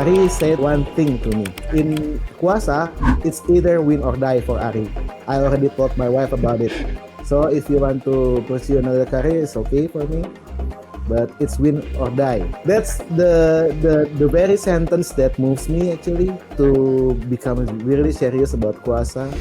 Arie said one thing to me. In Kuassa, it's either win or die for Arie. I already told my wife about it. So if you want to pursue another career, it's okay for me. But it's win or die. That's the very sentence that moves me actually to become really serious about Kuassa.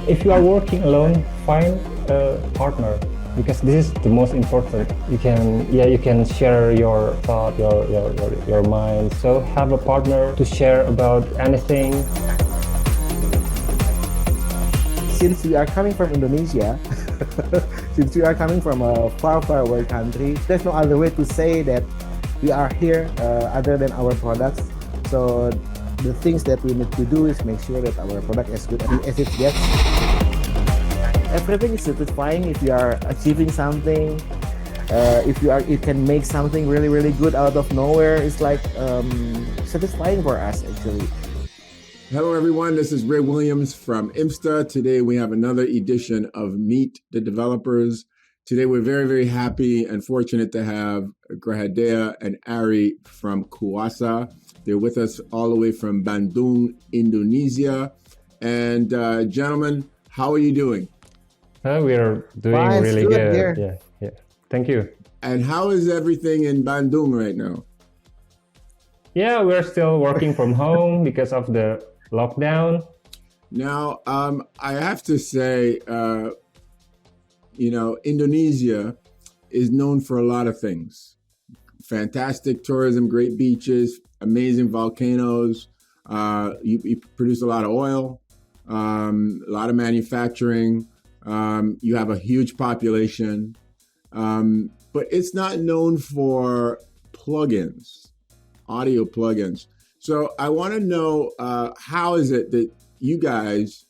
If you are working alone, find a partner, because this is the most important. You can share your thought, your mind. So have a partner to share about anything. Since we are coming from Indonesia, since we are coming from a far away country, there's no other way to say that we are here other than our products. So the things that we need to do is make sure that our product is good as it gets. Everything is satisfying if you are achieving something. If you can make something really good out of nowhere. It's like satisfying for us actually. Hello everyone, this is Ray Williams from IMSTA. Today we have another edition of Meet the Developers. Today we're very happy and fortunate to have Grahadea and Arie from Kuwasa. They're with us all the way from Bandung, Indonesia. And gentlemen, how are you doing? We are doing Fine, really good. Here. Yeah. Thank you. And how is everything in Bandung right now? Yeah, we're still working from home because of the lockdown. Now, I have to say, Indonesia is known for a lot of things. Fantastic tourism, great beaches, amazing volcanoes. You produce a lot of oil, a lot of manufacturing. You have a huge population, but it's not known for plugins, audio plugins. So I want to know, how is it that you guys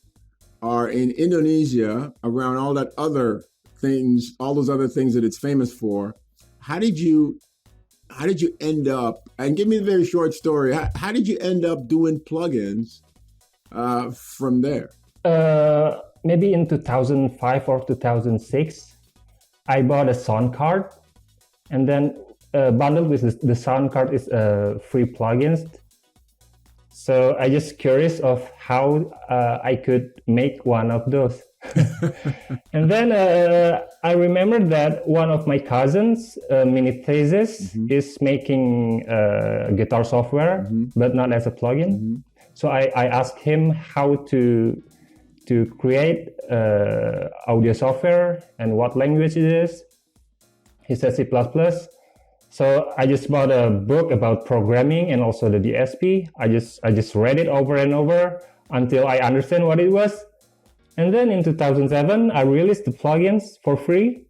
are in Indonesia around all those other things that it's famous for? How did you end up, and give me a very short story, how did you end up doing plugins from there? Maybe in 2005 or 2006, I bought a sound card, and then bundled with the sound card is free plugins. So I just curious of how I could make one of those. And then I remembered that one of my cousins, mini thesis, is making guitar software, but not as a plugin. So I asked him how to create audio software and what language it is. He said C++. So I just bought a book about programming and also the DSP. I just read it over and over until I understand what it was. And then in 2007, I released the plugins for free.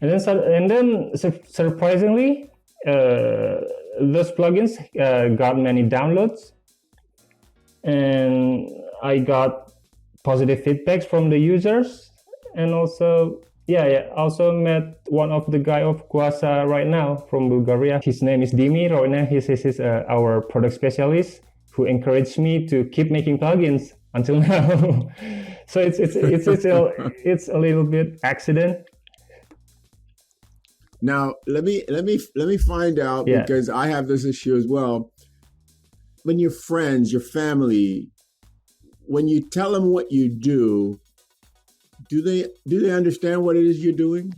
And then surprisingly, those plugins got many downloads. And I got positive feedbacks from the users. And also, also met one of the guy of Kuassa right now from Bulgaria. His name is Dimi. Right now he's our product specialist who encouraged me to keep making plugins until now. So it's a little bit accident. Now let me find out, because I have this issue as well. When your friends, your family, when you tell them what you do they understand what it is you're doing?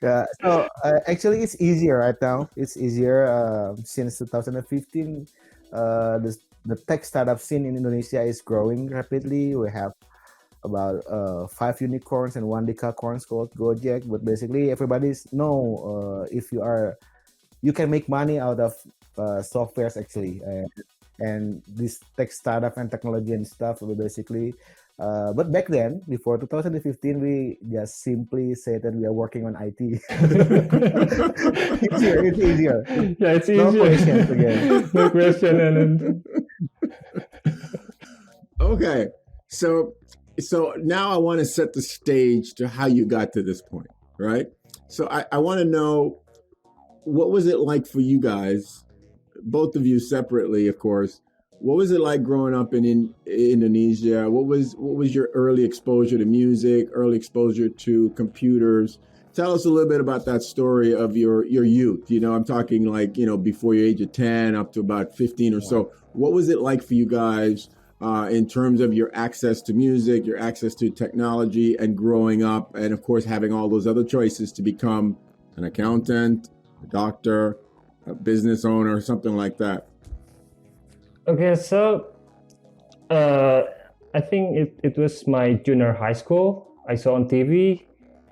Yeah. So actually, it's easier right now. It's easier since 2015. The tech startup scene in Indonesia is growing rapidly. We have about 5 unicorns and 1 decacorns called Gojek. But basically, everybody's know if you can make money out of softwares actually, and this tech startup and technology and stuff. Basically. But back then, before 2015, we just simply say that we are working on IT. It's easier. Yeah, it's easier. No questions again. No question. Okay, so now I want to set the stage to how you got to this point, right? So I want to know, what was it like for you guys, both of you separately, of course. What was it like growing up in Indonesia? What was your early exposure to music, early exposure to computers? Tell us a little bit about that story of your youth. I'm talking like, before your age of 10 up to about 15 or so. What was it like for you guys in terms of your access to music, your access to technology, and growing up, and of course having all those other choices to become an accountant, a doctor, a business owner, something like that? Okay, so I think it was my junior high school. I saw on TV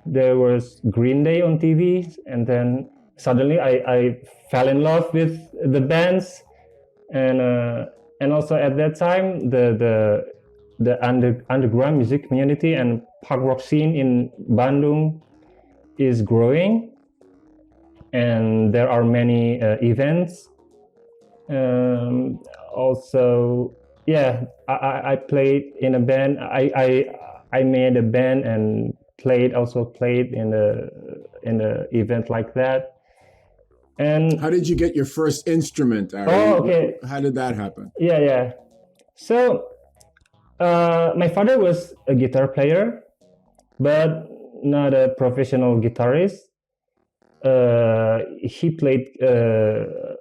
there was Green Day on TV, and then suddenly I fell in love with the bands, and also at that time the underground music community and punk rock scene in Bandung is growing, and there are many events. Also, yeah, I played in a band. I made a band and played in the event like that. And how did you get your first instrument, Arie? Oh, okay. How did that happen? Yeah. So my father was a guitar player, but not a professional guitarist. He played the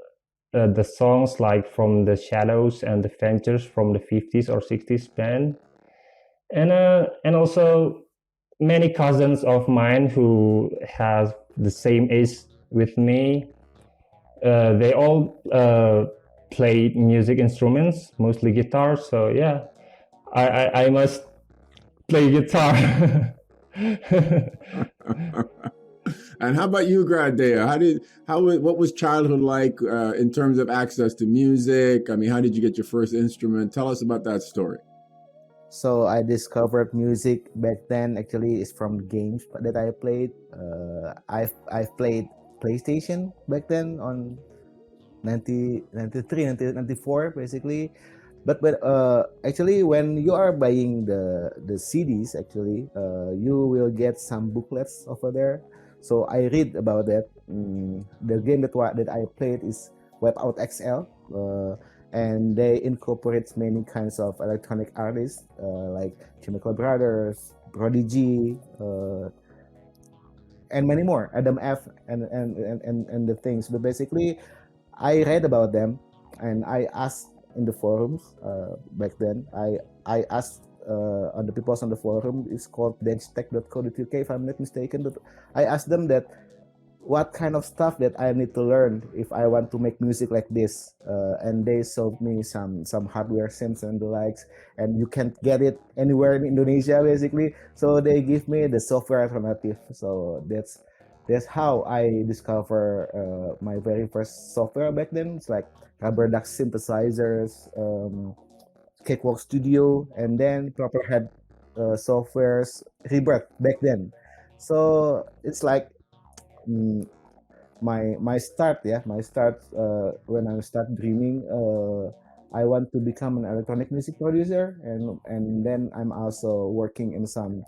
songs like from the Shadows and the Ventures from the 50s or 60s band, and also many cousins of mine who have the same age with me. They all play music instruments, mostly guitar. So yeah, I must play guitar. And how about you, Grahadea? What was childhood like in terms of access to music? I mean, how did you get your first instrument? Tell us about that story. So I discovered music back then. Actually, it's from games that I played. I've played PlayStation back then on 93, 94 basically. But actually, when you are buying the CDs, actually, you will get some booklets over there. So I read about that. The game that I played is Wipeout XL, and they incorporate many kinds of electronic artists like Chemical Brothers, Prodigy, and many more, Adam F, and the things. But basically, I read about them, and I asked in the forums back then. I asked on the people on the forum. It's called dancetech.co.uk, if I'm not mistaken. But I asked them that what kind of stuff that I need to learn if I want to make music like this, and they showed me some hardware synths and the likes, and you can't get it anywhere in Indonesia basically. So they give me the software alternative. So that's how I discover my very first software back then. It's like Rubber Duck synthesizers, Cakewalk Studio, and then proper head softwares, Rebirth back then. So it's like my start when I start dreaming. I want to become an electronic music producer, and then I'm also working in some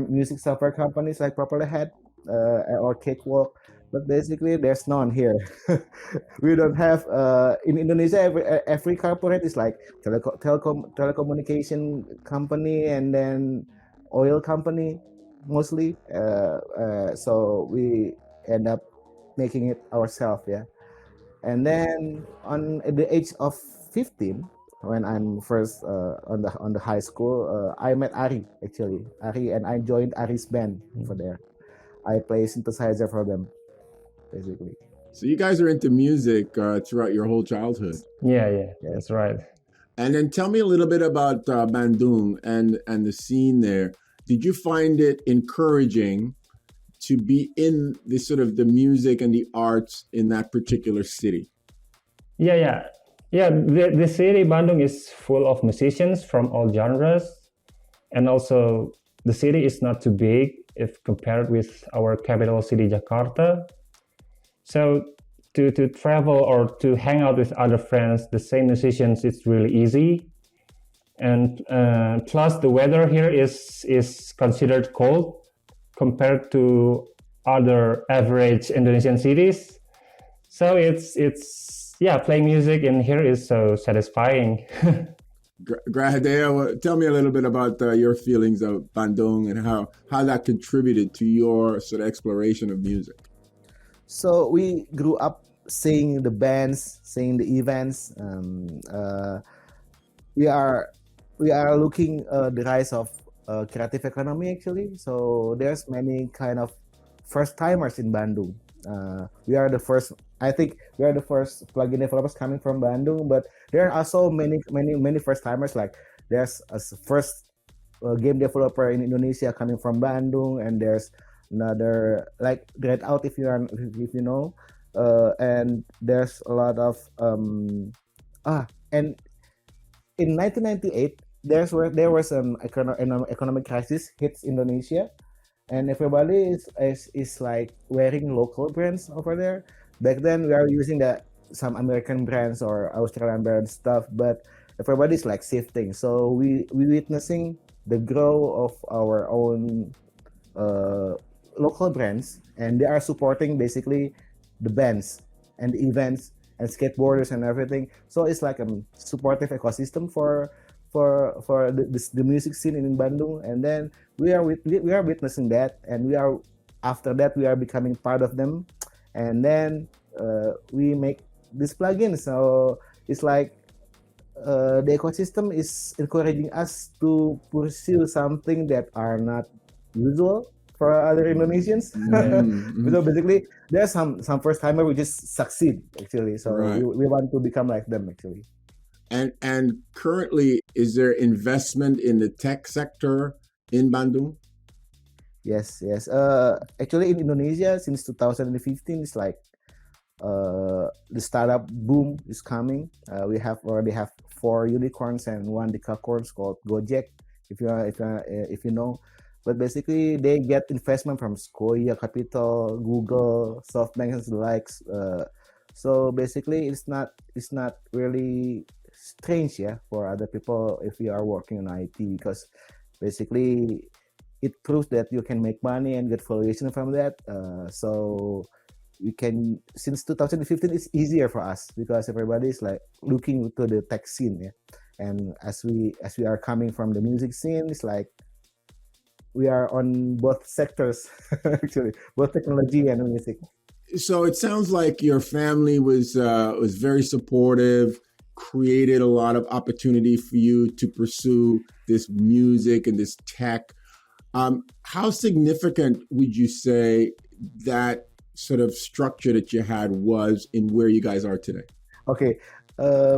music software companies like Proper Head or Cakewalk. But basically, there's none here. We don't have in Indonesia. Every corporate is like telecommunication company and then oil company mostly. So we end up making it ourselves, yeah. And then at the age of 15, when I'm first on the high school, I met Arie actually. Arie, and I joined Arie's band over there. I play synthesizer for them, basically. So you guys are into music throughout your whole childhood. Yeah, that's right. And then tell me a little bit about Bandung and the scene there. Did you find it encouraging to be in the sort of the music and the arts in that particular city? Yeah. The city Bandung is full of musicians from all genres, and also the city is not too big if compared with our capital city Jakarta. So to travel or to hang out with other friends, the same musicians, it's really easy. And plus the weather here is considered cold compared to other average Indonesian cities. So it's playing music in here is so satisfying. Grahadea, tell me a little bit about your feelings of Bandung and how that contributed to your sort of exploration of music. So we grew up seeing the bands, seeing the events. We are looking the rise of creative economy actually. So there's many kind of first timers in Bandung. We are the first. I think we are the first plugin developers coming from Bandung, but there are also many first timers. Like there's a first game developer in Indonesia coming from Bandung, and there's another like Dreadout if you know, and there's a lot of and in 1998 there was an economic crisis hits Indonesia, and everybody is like wearing local brands over there. Back then we are using some American brands or Australian brand stuff, but everybody's like shifting. So we witnessing the growth of our own local brands, and they are supporting basically the bands and the events and skateboarders and everything. So it's like a supportive ecosystem for the music scene in Bandung. And then we are witnessing that, and after that we are becoming part of them, and then we make this plugin. So it's like the ecosystem is encouraging us to pursue something that are not usual for other Indonesians. Mm-hmm. So basically, there's some first timer who just succeed actually. So Right. we want to become like them actually. And currently, is there investment in the tech sector in Bandung? Yes. Actually, in Indonesia since 2015, it's like the startup boom is coming. We already have 4 unicorns and 1 decacorns called Gojek, if you know. But basically, they get investment from Sequoia Capital, Google, SoftBank, and the likes. So basically, it's not really strange, yeah, for other people if you are working in IT, because basically it proves that you can make money and get valuation from that. So we can, since 2015, it's easier for us because everybody is like looking to the tech scene, yeah. And as we are coming from the music scene, it's like we are on both sectors actually, both technology and music. So it sounds like your family was very supportive, created a lot of opportunity for you to pursue this music and this tech. How significant would you say that sort of structure that you had was in where you guys are today? Okay,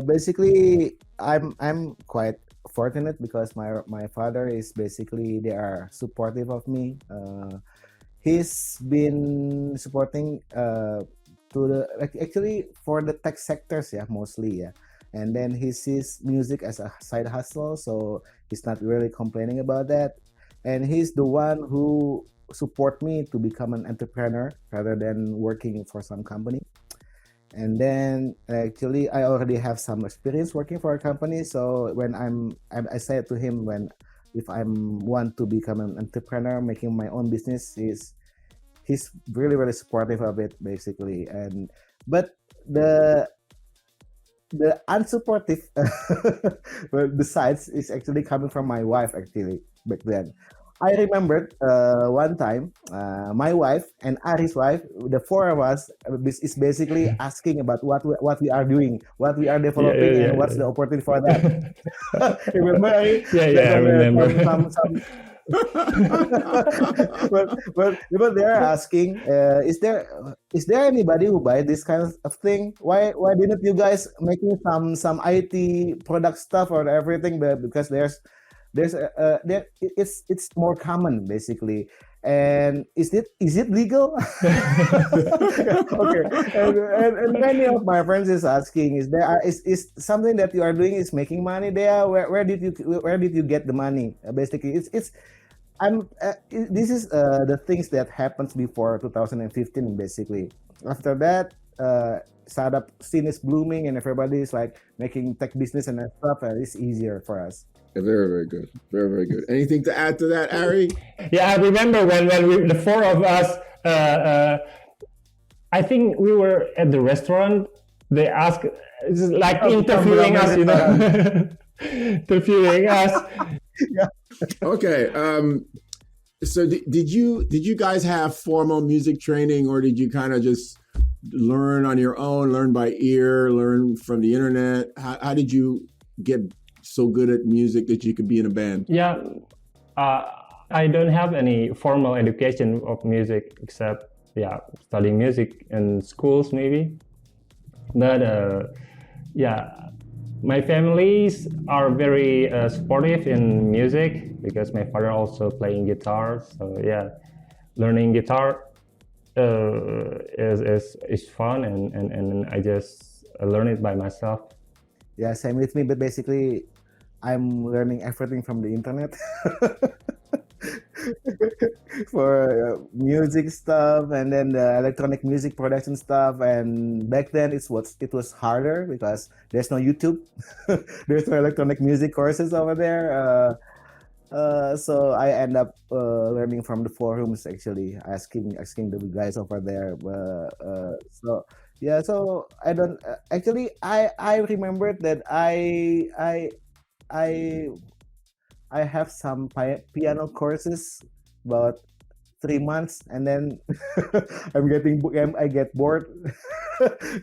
basically, I'm quite fortunate because my father is basically, they are supportive of me. He's been supporting to the actually for the tech sectors, yeah, mostly, yeah. And then he sees music as a side hustle, so he's not really complaining about that. And he's the one who support me to become an entrepreneur rather than working for some company. And then actually I already have some experience working for a company. So when I said to him, when if I want to become an entrepreneur, making my own business, he's really really supportive of it basically. And but the unsupportive the sides is actually coming from my wife actually back then. I remembered one time my wife and Arie's wife, the 4 of us, is basically asking about what we are doing, what we are developing, and what's the opportunity for that. Remember, Arie? I remember. But they are asking, is there anybody who buy this kind of thing? Why didn't you guys making some IT product stuff or everything? But because there it's more common basically. And is it legal? Okay. And many of my friends is asking, is something that you are doing is making money there? Where did you get the money? Basically, this is the things that happens before 2015 basically. After that, startup scene is blooming and everybody is like making tech business and that stuff, and it's easier for us. Very, very good. Very, very good. Anything to add to that, Arie? Yeah, I remember when the 4 of us, I think we were at the restaurant. They asked, like interviewing us, you know. interviewing us. Okay. So did you guys have formal music training, or did you kind of just learn on your own, learn by ear, learn from the internet? How did you get so good at music that you could be in a band? Yeah, I don't have any formal education of music except studying music in schools maybe. But my families are very supportive in music because my father also playing guitar. So learning guitar is fun, and I just learn it by myself. Yeah, same with me. But basically, I'm learning everything from the internet. For music stuff, and then the electronic music production stuff. And back then it was harder because there's no YouTube. There's no electronic music courses over there. So I end up learning from the forums, actually asking the guys over there. So I don't actually I remembered that I have some piano courses about 3 months, and then I get bored.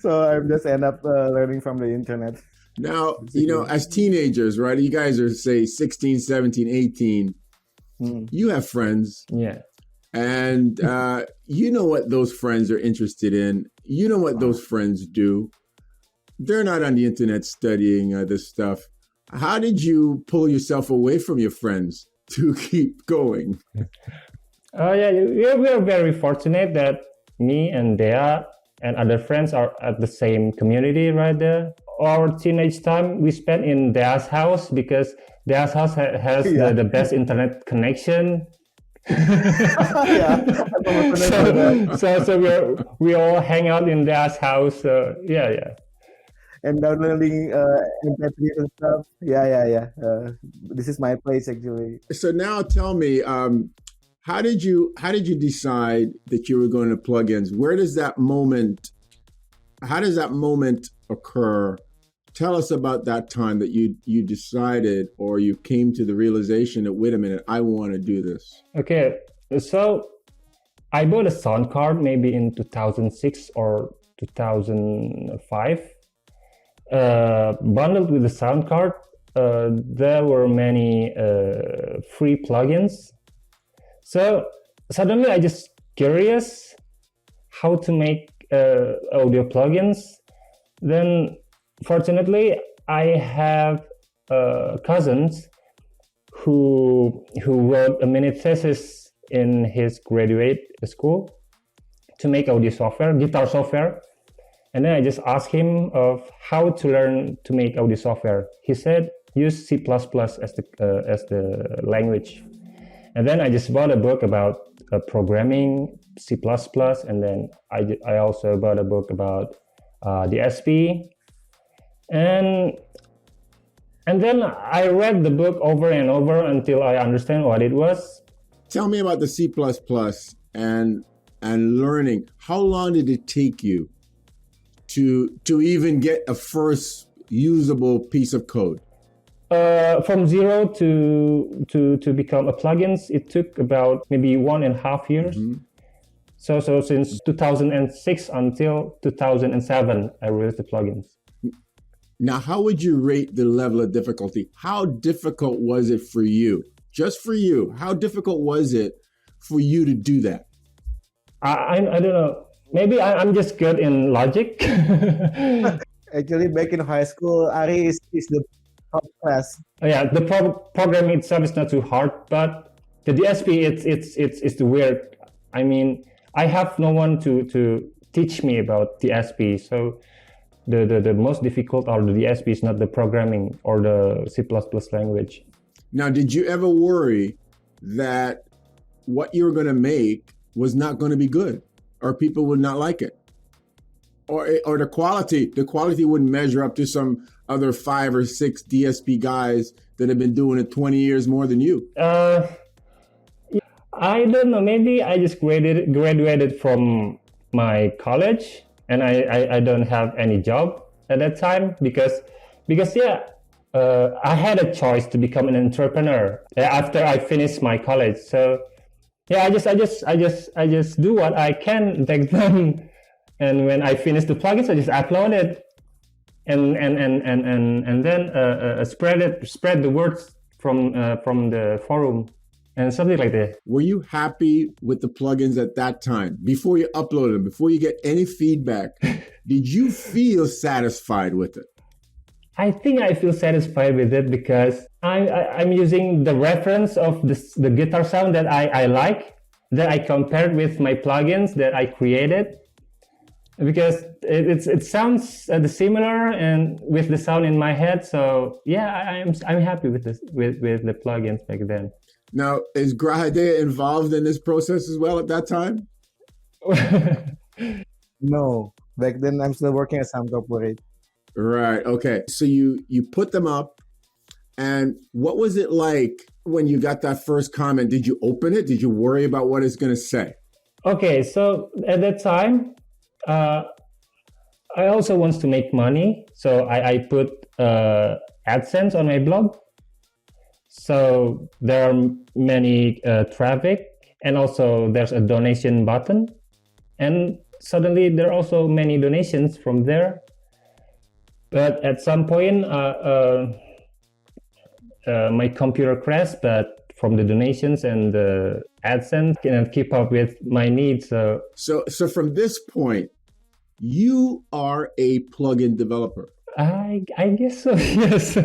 So I just end up learning from the internet. Now, as teenagers, right? You guys are, say, 16, 17, 18. You have friends. Yeah. And you know what those friends are interested in. You know what those friends do. They're not on the internet studying this stuff. How did you pull yourself away from your friends to keep going? We are very fortunate that me and Dea and other friends are at the same community right there. Our teenage time we spent in Dea's house because Dea's house has the best internet connection. So we all hang out in Dea's house. And downloading MP3 and stuff. This is my place, actually. So now tell me, how did you decide that you were going to plugins? How does that moment occur? Tell us about that time that you decided, or you came to the realization that, wait a minute, I want to do this. Okay, so I bought a sound card maybe in 2006 or 2005. Bundled with the sound card, there were many free plugins. So suddenly I just curious how to make audio plugins. Then fortunately I have cousins who wrote a mini thesis in his graduate school to make audio software, guitar software. And then I just asked him of how to learn to make audio software. He said use C++ as the language. And then I just bought a book about programming C++, and then I also bought a book about the SP. And then I read the book over and over until I understand what it was. Tell me about the C++ and learning. How long did it take you to even get a first usable piece of code? From zero to become a plugins, it took about maybe 1.5 years. Mm-hmm. So since 2006 until 2007, I released the plugins. Now, how would you rate the level of difficulty? How difficult was it for you? Just for you, how difficult was it for you to do that? I don't know. Maybe I'm just good in logic. Actually, back in high school, Arie is the top class. The program itself is not too hard, but the DSP it's weird. I mean, I have no one to teach me about DSP, so the most difficult are the DSPs, not the programming or the C++ language. Now, did you ever worry that what you were going to make was not going to be good, or people would not like it, or the quality wouldn't measure up to some other 5 or 6 DSP guys that have been doing it 20 years more than you? I don't know. Maybe I just graduated from my college, and I don't have any job at that time because I had a choice to become an entrepreneur after I finished my college. So yeah, I just do what I can back then, and when I finish the plugins, I just upload it, and then spread the words from the forum and something like that. Were you happy with the plugins at that time before you uploaded them, before you get any feedback? Did you feel satisfied with it? I think I feel satisfied with it because I'm using the reference of the guitar sound that I like, that I compared with my plugins that I created, because it sounds similar and with the sound in my head. So yeah, I'm happy with this with the plugins back then. Now, is Grahadea involved in this process as well at that time? No, back then I'm still working at some corporate. Right. Okay. So you put them up, and what was it like when you got that first comment? Did you open it? Did you worry about what it's going to say? Okay. So at that time, I also want to make money. So I put AdSense on my blog. So there are many traffic, and also there's a donation button, and suddenly there are also many donations from there. But at some point, my computer crashed, but from the donations and the AdSense, cannot keep up with my needs. So from this point, you are a plugin developer. I guess so. Yes.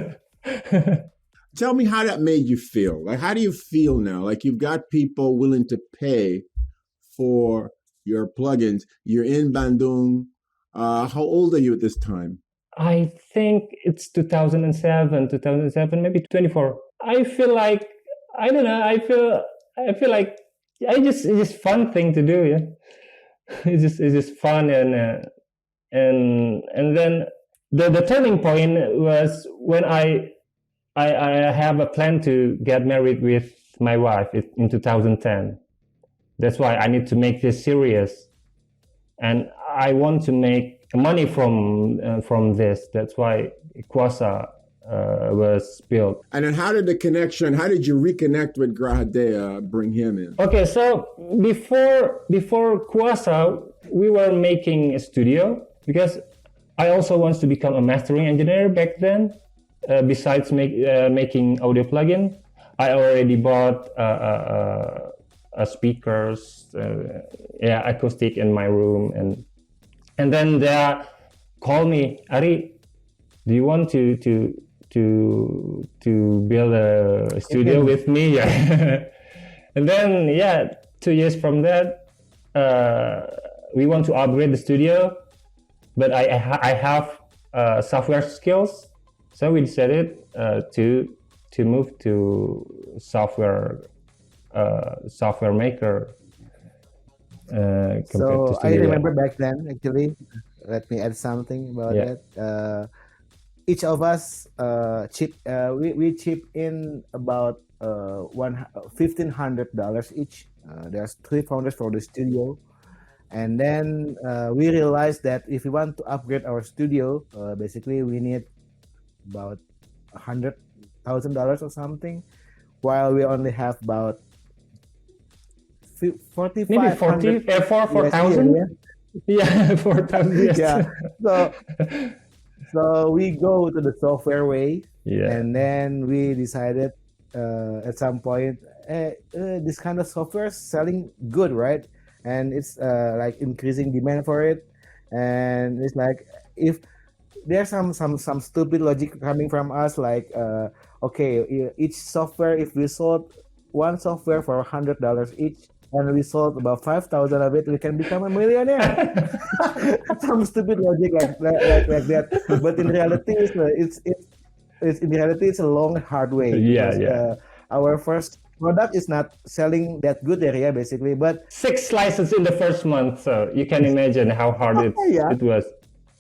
Tell me how that made you feel. Like, how do you feel now? Like, you've got people willing to pay for your plugins. You're in Bandung. How old are you at this time? I think it's 2007, maybe 24. I feel like, I don't know, I feel like it's just fun thing to do, yeah. It's just fun, and then the turning point was when I have a plan to get married with my wife in 2010. That's why I need to make this serious, and I want to make money from this. That's why Kuassa was built. And then how did you reconnect with Grahadea, bring him in? Okay, so before Kuassa, we were making a studio, because I also want to become a mastering engineer back then. Besides making audio plugin, I already bought speakers, acoustic in my room, and then they call me, Arie, do you want to build a studio with me? Yeah. And then 2 years from that, we want to upgrade the studio, but I have software skills, so we decided to move to software maker. So I remember back then, actually, let me add something about that. Each of us we chip in about $1,500 each. There's 3 founders for the studio, and then we realized that if we want to upgrade our studio, basically we need about $100,000 or something, while we only have about 4,000. Yeah, 4,000. Yeah. So we go to the software way, and then we decided at some point, this kind of software is selling good, right? And it's like increasing demand for it, and it's like, if there's some stupid logic coming from us, like okay, each software, if we sold one software for $100 each, and we sold about 5,000 of it, we can become a millionaire. Some stupid logic like that. But in reality, it's a long, hard way. Our first product is not selling that good area, basically. But 6 licenses in the first month, so you can imagine how hard it was.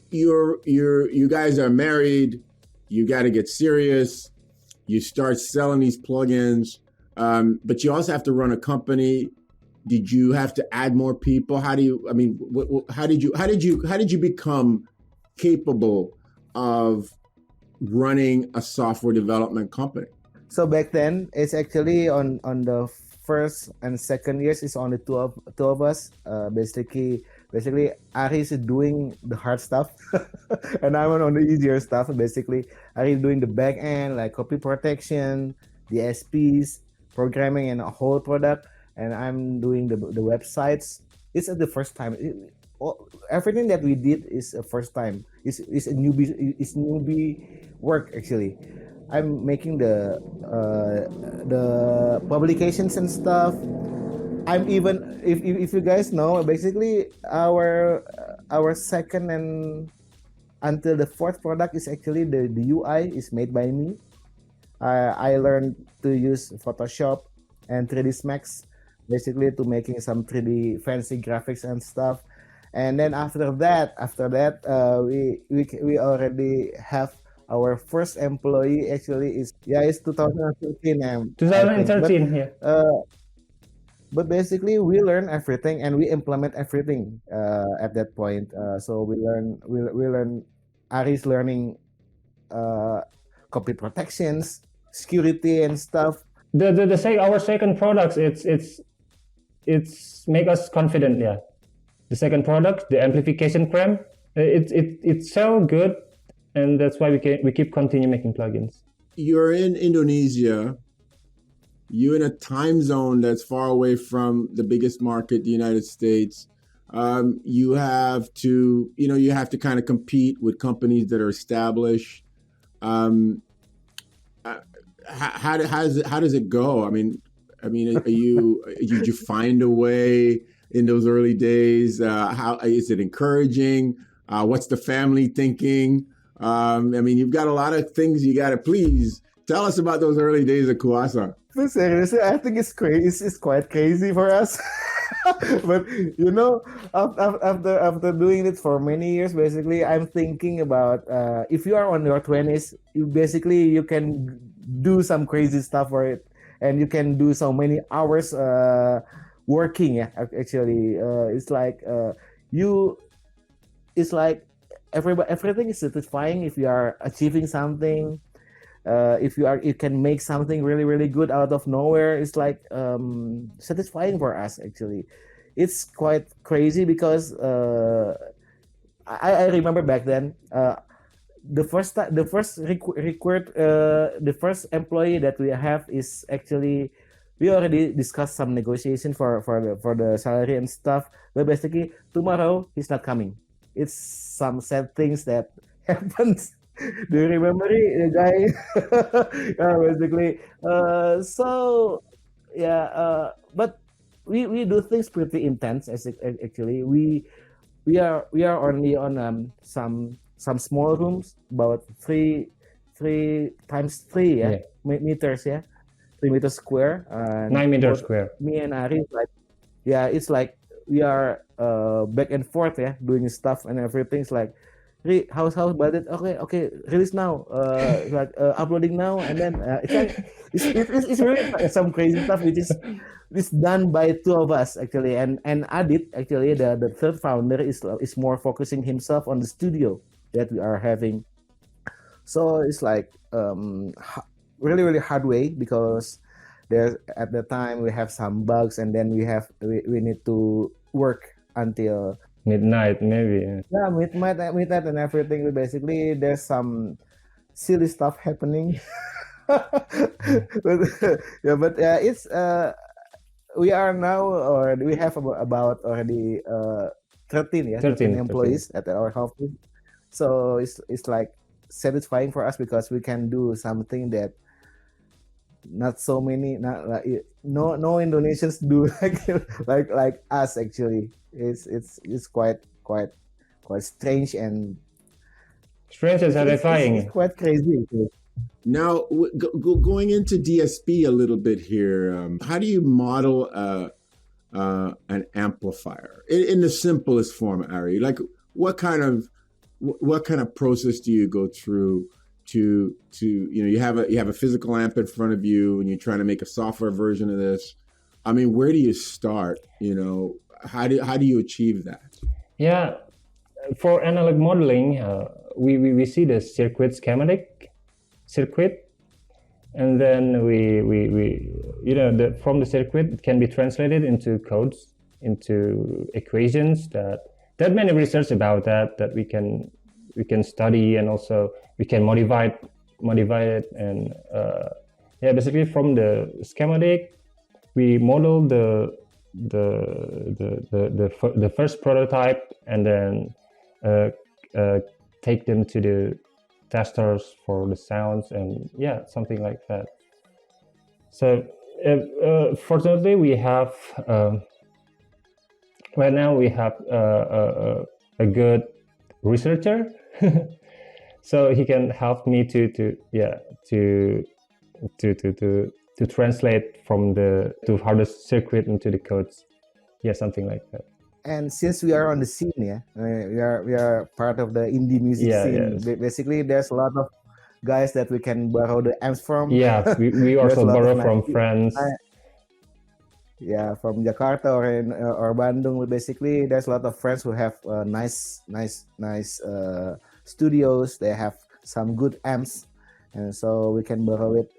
You guys are married. You got to get serious. You start selling these plugins, but you also have to run a company. Did you have to add more people? How did you become capable of running a software development company? So back then, it's actually on the first and second years, it's only two of us. Basically, Arie is doing the hard stuff, and I'm on the easier stuff. Basically, Arie doing the back end, like copy protection, the SPs, programming, and a whole product, and I'm doing the websites. It's the first time. Everything that we did is a first time. It's a newbie work actually. I'm making the publications and stuff. I'm even if you guys know, basically our second and until the fourth product is actually the UI is made by me. I learned to use Photoshop and 3ds Max basically to making some 3D fancy graphics and stuff. And then after that, we already have our first employee actually is it's 2013. 2013, yeah. But basically we learn everything and we implement everything at that point. So we learn Arie's learning copy protections, security and stuff. Our second products it's make us confident, yeah. The second product, the amplification cram, it's so good, and that's why we keep continue making plugins. You're in Indonesia. You're in a time zone that's far away from the biggest market, the United States. You have to kind of compete with companies that are established. How does it go? I mean, did you find a way in those early days? How is it encouraging? What's the family thinking? You've got a lot of things you got to please. Tell us about those early days of Kuwasa. But seriously, I think it's crazy. It's quite crazy for us. But after doing it for many years, basically, I'm thinking about if you are on your 20s, you can do some crazy stuff for it, and you can do so many hours working. Actually, it's like everything is satisfying if you are achieving something. If you can make something really, really good out of nowhere, it's like satisfying for us actually. It's quite crazy because I remember back then the first employee that we have is actually, we already discussed some negotiation for the salary and stuff, but basically tomorrow he's not coming. It's some sad things that happens. Do you remember the guy? Basically. But we do things pretty intense. Actually, we are only on some small rooms, about 3 times 3 meters, 3 meters square. 9 meters square. Me and Arie, it's like we are back and forth, doing stuff and everything's like, how's about it? Okay, release now. Uploading now, and then it's really some crazy stuff which is done by two of us actually, and Adit actually the third founder is more focusing himself on the studio that we are having. So it's like really, really hard way because there's at the time we have some bugs, and then we need to work until midnight, maybe. Yeah, midnight and everything. Basically, there's some silly stuff happening. but it's we are now, or we have about already 13 employees at our office. So it's like satisfying for us because we can do something that not so many, no Indonesians do like us actually. It's quite strange and satisfying. It's quite crazy. Now, going into DSP a little bit here, how do you model an amplifier in the simplest form, Arie? Like, what kind of process do you go through to you have a physical amp in front of you and you're trying to make a software version of this? I mean, where do you start? How do you achieve that? Yeah, for analog modeling, we see the circuit schematic, circuit, and then we from the circuit it can be translated into codes, into equations that many research about that we can study, and also we can modify it, and basically from the schematic we model the first prototype, and then take them to the testers for the sounds, and something like that. So fortunately we have right now we have a good researcher so he can help me to translate from to how the circuit into the codes, something like that. And since we are on the scene, we are part of the indie music scene. Yes. Basically, there's a lot of guys that we can borrow the amps from. We also borrow from friends. From Jakarta or Bandung. Basically, there's a lot of friends who have nice studios. They have some good amps, and so we can borrow it,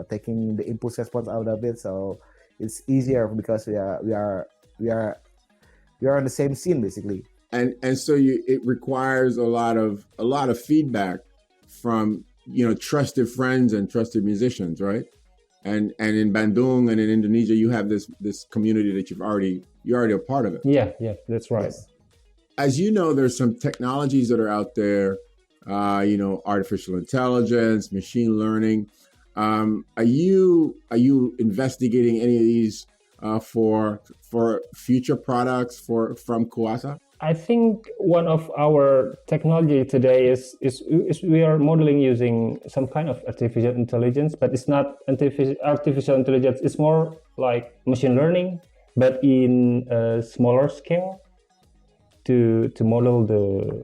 taking the impulse response out of it. So it's easier because we are on the same scene basically. And so it requires a lot of feedback from trusted friends and trusted musicians, right? And in Bandung and in Indonesia, you have this community that you're already a part of it. Yeah, that's right. Yes. As you know, there's some technologies that are out there, artificial intelligence, machine learning. Are you investigating any of these for future products from Kuwasa? I think one of our technology today is we are modeling using some kind of artificial intelligence, but it's not artificial intelligence. It's more like machine learning, but in a smaller scale to model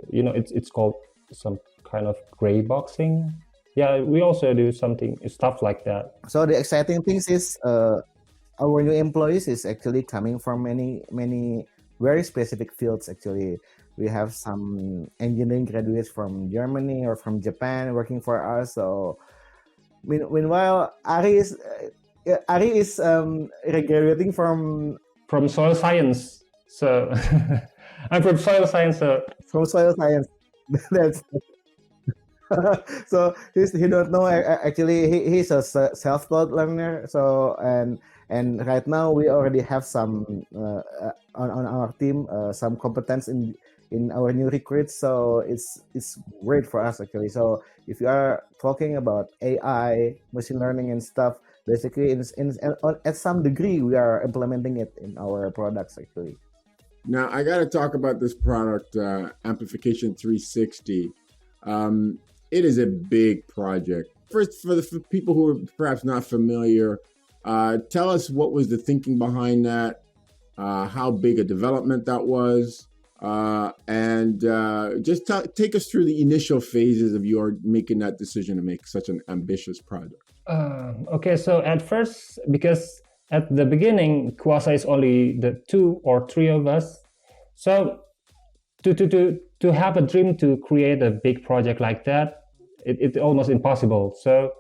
it's called some kind of gray boxing. Yeah, we also do stuff like that. So the exciting things is our new employees is actually coming from many very specific fields. Actually, we have some engineering graduates from Germany or from Japan working for us. So meanwhile, Arie is graduating from soil science. So I'm from soil science. From soil science. That's so he don't know. Actually, he's a self-taught learner. So and right now we already have some on our team some competence in our new recruits. So it's great for us actually. So if you are talking about AI, machine learning and stuff, basically at some degree we are implementing it in our products actually. Now I got to talk about this product, Amplification 360. It is a big project. First, for people who are perhaps not familiar, tell us what was the thinking behind that, how big a development that was, and just take us through the initial phases of your making that decision to make such an ambitious project. Okay, so at first, because at the beginning, Kuwasa is only the 2 or 3 of us, so to have a dream to create a big project like that, it's almost impossible. So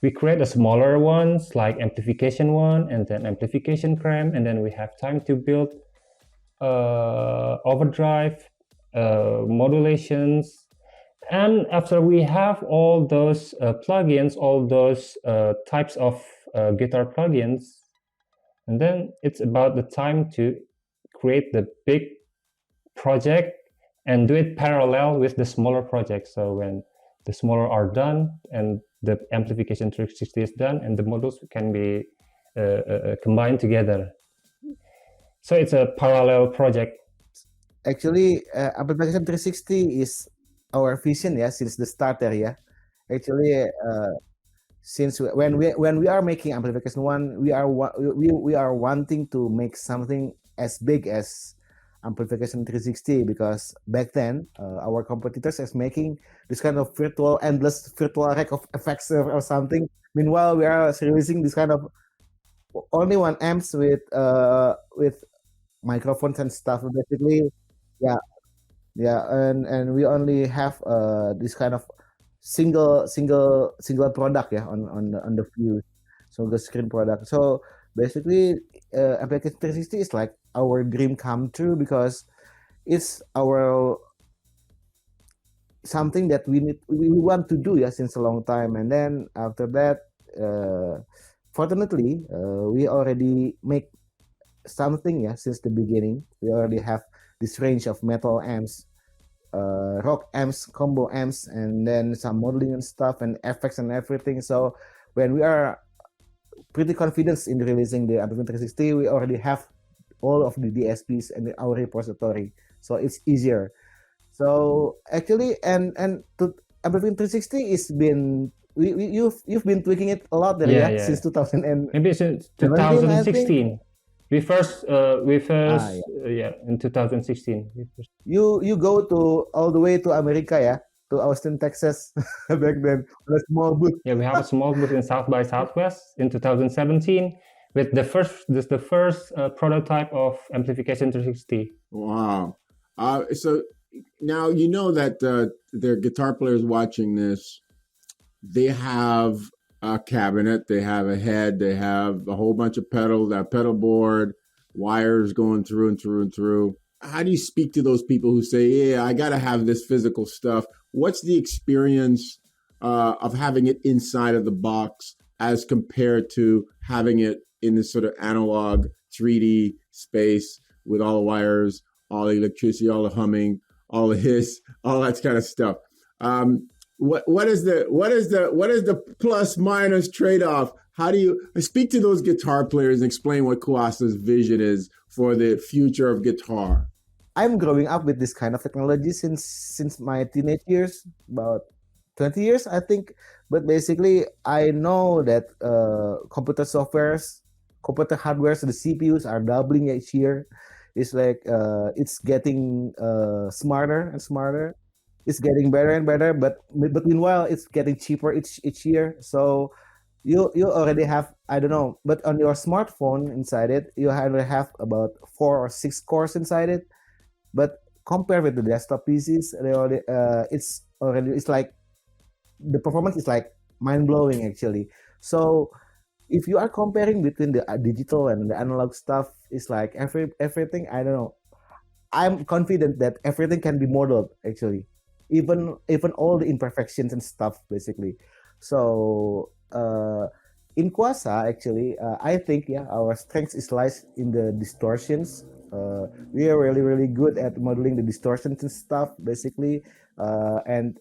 we create a smaller ones like Amplification 1 and then Amplification Cram, and then we have time to build overdrive, modulations. And after we have all those plugins, all those types of guitar plugins, and then it's about the time to create the big project and do it parallel with the smaller projects. So when the smaller are done and the Amplification 360 is done and the models can be combined together. So it's a parallel project. Actually, Amplification 360 is our vision, since the starter, Actually, since when we are making Amplification 1, we are wanting to make something as big as Amplification 360, because back then our competitors is making this kind of endless virtual rack of effects or something. Meanwhile, we are releasing this kind of only one amps with microphones and stuff basically. And we only have this kind of single product on the view, single screen product. So basically, Application 360 is like our dream come true because it's our something that we want to do since a long time. And then after that, fortunately, we already make something since the beginning. We already have this range of metal amps, rock amps, combo amps, and then some modeling and stuff and effects and everything. So when we are pretty confident in releasing the Amplification 360, we already have all of the DSPs in our repository, so it's easier. So actually, and to Amplification 360 is been you've been tweaking it a lot there, Yeah. since 2000 and Maybe since 17, I think. 2016. We first in 2016. You go to all the way to America, to Austin, Texas, back then on a small booth. Yeah, we have a small booth in South by Southwest in 2017 with the first prototype of Amplification 360. Wow. So now you know that their guitar players watching this, they have a cabinet, they have a head, they have a whole bunch of pedals, that pedal board, wires going through and through and through. How do you speak to those people who say, yeah, I got to have this physical stuff? What's the experience of having it inside of the box as compared to having it in this sort of analog 3D space with all the wires, all the electricity, all the humming, all the hiss, all that kind of stuff? What is the plus minus trade-off? How do you speak to those guitar players and explain what Kuwasa's vision is for the future of guitar? I'm growing up with this kind of technology since my teenage years, about 20 years, I think. But basically, I know that computer softwares, computer hardwares, the CPUs are doubling each year. It's like it's getting smarter and smarter. It's getting better and better, but meanwhile, it's getting cheaper each year. So you already have, I don't know, but on your smartphone inside it, you already have about 4 or 6 cores inside it. But compared with the desktop PCs, it's like the performance is like mind blowing actually. So if you are comparing between the digital and the analog stuff, it's like everything. I don't know. I'm confident that everything can be modeled actually, even all the imperfections and stuff basically. So in Kuasa actually, I think our strength lies in the distortions. We are really good at modeling the distortions and stuff basically, and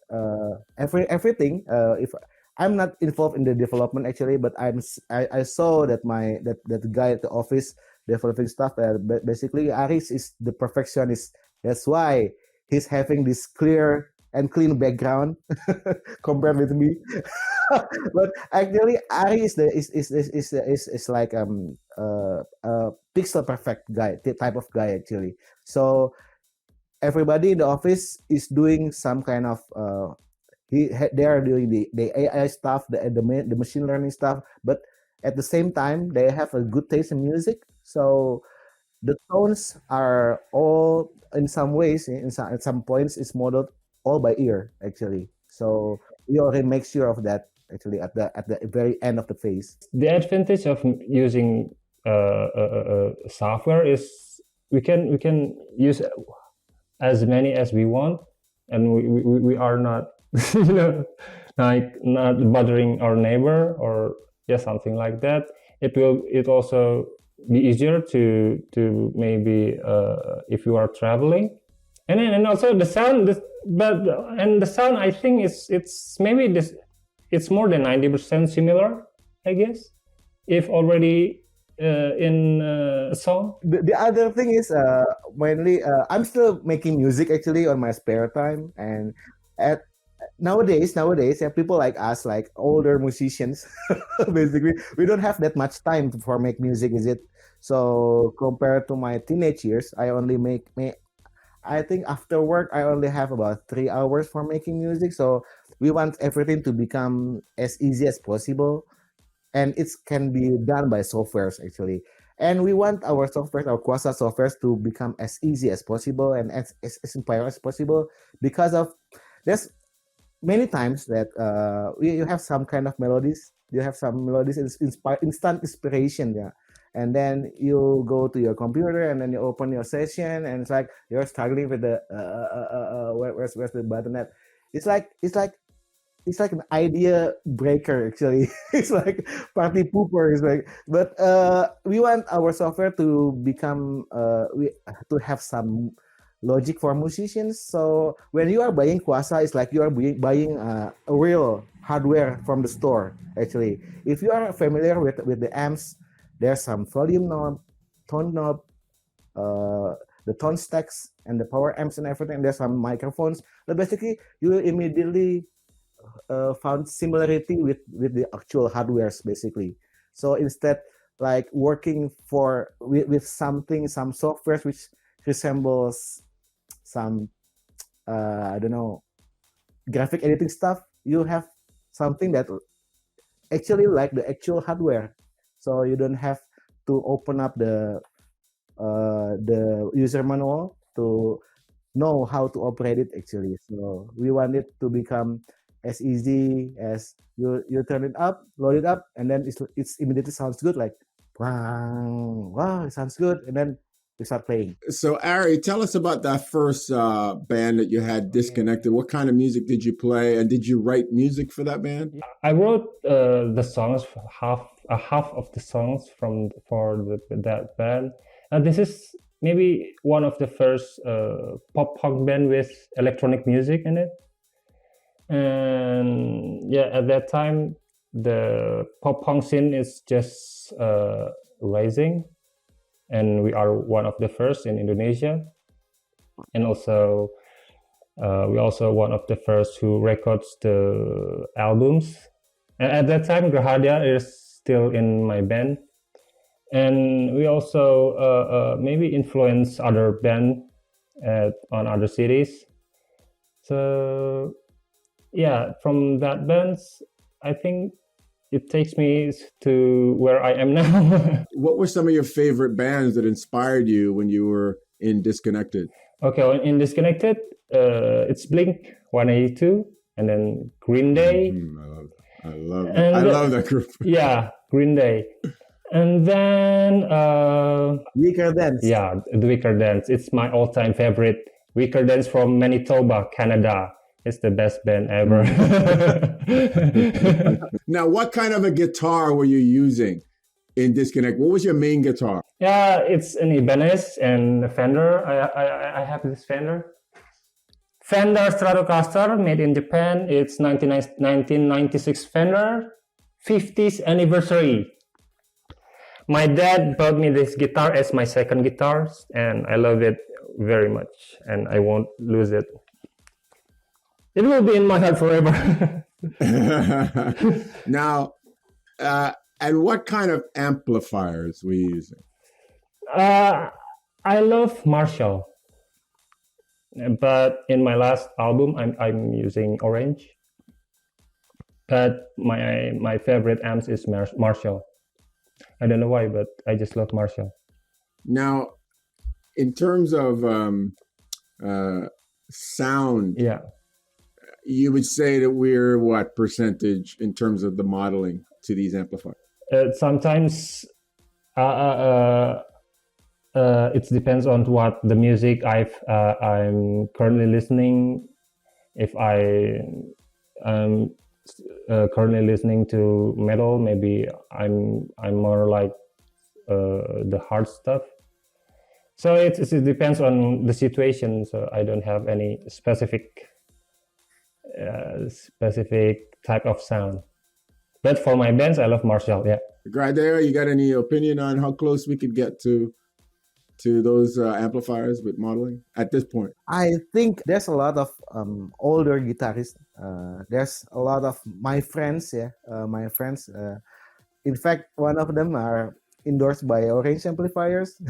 everything. If I'm not involved in the development actually, but I saw that that guy at the office developing stuff. Basically, Arie is the perfectionist. That's why he's having this clear and clean background compared with me. But actually, Arie is like pixel perfect guy, type of guy actually. So everybody in the office is doing some kind of they are doing the AI stuff, the machine learning stuff, but at the same time they have a good taste in music. So the tones are all in some ways, at some points, is modeled all by ear actually. So we already make sure of that actually at the very end of the phase. The advantage of using software is we can use as many as we want, and we are not like not bothering our neighbor or something like that. It also be easier to maybe if you are traveling, and also the sound. The sound, I think it's maybe this. It's more than 90% similar, I guess, if already in a song. The other thing is mainly I'm still making music actually on my spare time, and at nowadays people like us, like older musicians, basically we don't have that much time for make music, is it? So compared to my teenage years, I only make I think after work I only have about 3 hours for making music. So we want everything to become as easy as possible, and it can be done by softwares actually. And we want our software, our Kuasa softwares, to become as easy as possible and as inspiring as possible, because of there's many times that you have some kind of melodies, you have some melodies, instant inspiration, yeah, and then you go to your computer and then you open your session and it's like you're struggling with the where's the button at. It's like an idea breaker actually. It's like party pooper. It's like, but we want our software to become to have some logic for musicians. So when you are buying Kuasa, it's like you are buying a real hardware from the store. Actually, if you are familiar with the amps, there's some volume knob, tone knob, uh, the tone stacks, and the power amps and everything. There's some microphones. But basically, you immediately found similarity with the actual hardwares basically. So instead, like working with something, some software which resembles some I don't know, graphic editing stuff, you have something that actually like the actual hardware. So you don't have to open up the user manual to know how to operate it actually. So we want it to become as easy as you turn it up, load it up, and then it's immediately sounds good, like wow, wow, it sounds good, and then we start playing. So, Arie, tell us about that first band that you had, Disconnected. What kind of music did you play, and did you write music for that band? I wrote the songs, half of the songs for that band, and this is maybe one of the first pop punk band with electronic music in it. And yeah, at that time the pop punk scene is just rising, and we are one of the first in Indonesia, and also we also one of the first who records the albums. And at that time Grahadea is still in my band, and we also maybe influence other band on other cities. So yeah, from that bands, I think it takes me to where I am now. What were some of your favorite bands that inspired you when you were in Disconnected? Okay, in Disconnected, it's Blink 182, and then Green Day. I love that group. Yeah, Green Day. And then Weaker Dance. Yeah, the Weaker Dance. It's my all-time favorite. Weaker Dance from Manitoba, Canada. It's the best band ever. Now, what kind of a guitar were you using in Disconnect? What was your main guitar? Yeah, it's an Ibanez and a Fender. I have this Fender Stratocaster, made in Japan. It's 1996 Fender, 50th anniversary. My dad bought me this guitar as my second guitar, and I love it very much, and I won't lose it. It will be in my heart forever. Now, and what kind of amplifiers were you using? I love Marshall, but in my last album, I'm using Orange. But my favorite amps is Marshall. I don't know why, but I just love Marshall. Now, in terms of sound, yeah, you would say that we're what percentage in terms of the modeling to these amplifiers? Sometimes it depends on what the music I'm currently listening. If I'm currently listening to metal, maybe I'm more like the hard stuff. So it depends on the situation. So I don't have any specific type of sound. But for my bands, I love Marshall. Yeah. Grahadea, you got any opinion on how close we could get to those amplifiers with modeling at this point? I think there's a lot of older guitarists. There's a lot of my friends. In fact, one of them are endorsed by Orange amplifiers.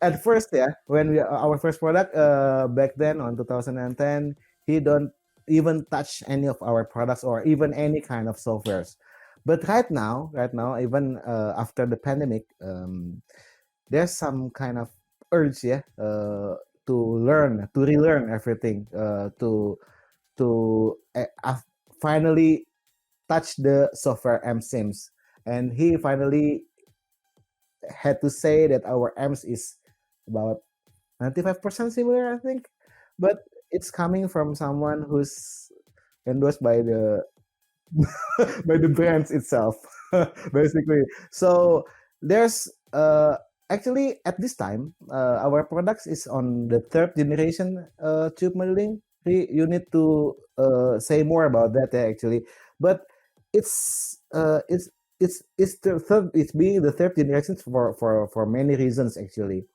At first, when our first product back then on 2010, he don't even touch any of our products or even any kind of softwares. But right now, even after the pandemic, there's some kind of urge, to relearn everything, to to finally touch the software amp sims, and he finally had to say that our amps is about 95% similar, I think, but it's coming from someone who's endorsed by the by the brands itself, basically. So there's actually at this time our products is on the third generation tube modeling. You need to say more about that actually, but it's the third. It's being the third generation for many reasons actually.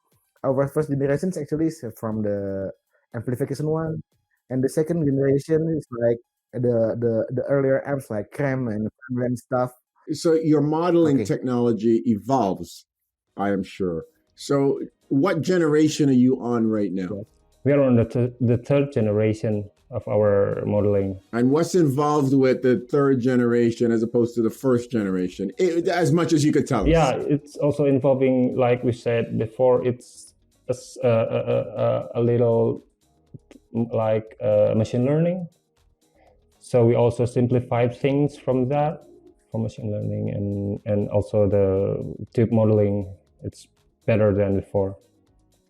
Our first generations actually is from the amplification one, and the second generation is like the earlier amps like Creme and stuff. So your modeling Okay. technology evolves, I am sure. So what generation are you on right now? We are on the third generation of our modeling. And what's involved with the third generation as opposed to the first generation, as much as you could tell us? Yeah, it's also involving, like we said before, it's a little like machine learning. So we also simplified things from that, from machine learning, and also the tube modeling. It's better than before.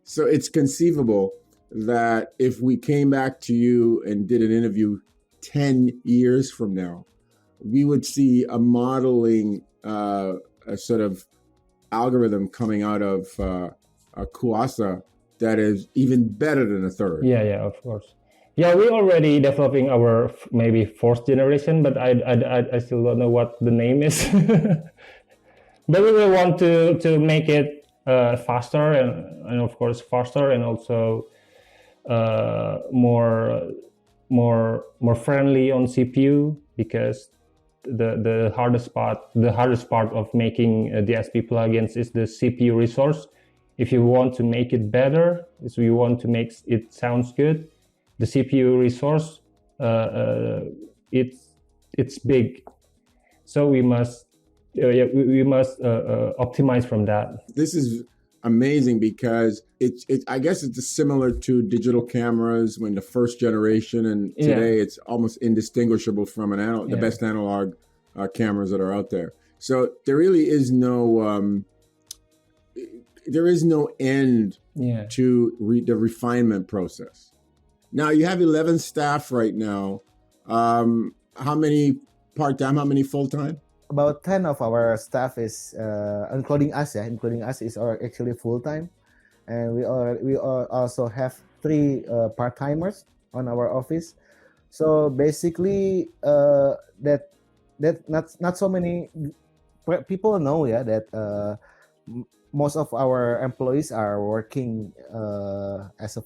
So it's conceivable that if we came back to you and did an interview 10 years from now, we would see a modeling a sort of algorithm coming out of a Kuassa that is even better than a third. Yeah, of course. Yeah, we're already developing our maybe fourth generation, but I still don't know what the name is. But we will want to make it faster and of course faster, and also more friendly on CPU, because the hardest part of making DSP plugins is the CPU resource. If you want to make it better, if you want to make it sounds good, the CPU resource it's big, so we must optimize from that. This is amazing because I guess it's similar to digital cameras when the first generation, and today it's almost indistinguishable from the best analog cameras that are out there. So there really is no end to the refinement process. Now you have 11 staff right now. How many part-time? How many full-time? About 10 of our staff is including us is actually full-time, and we also have 3 part-timers on our office. So basically that not so many people know that most of our employees are working as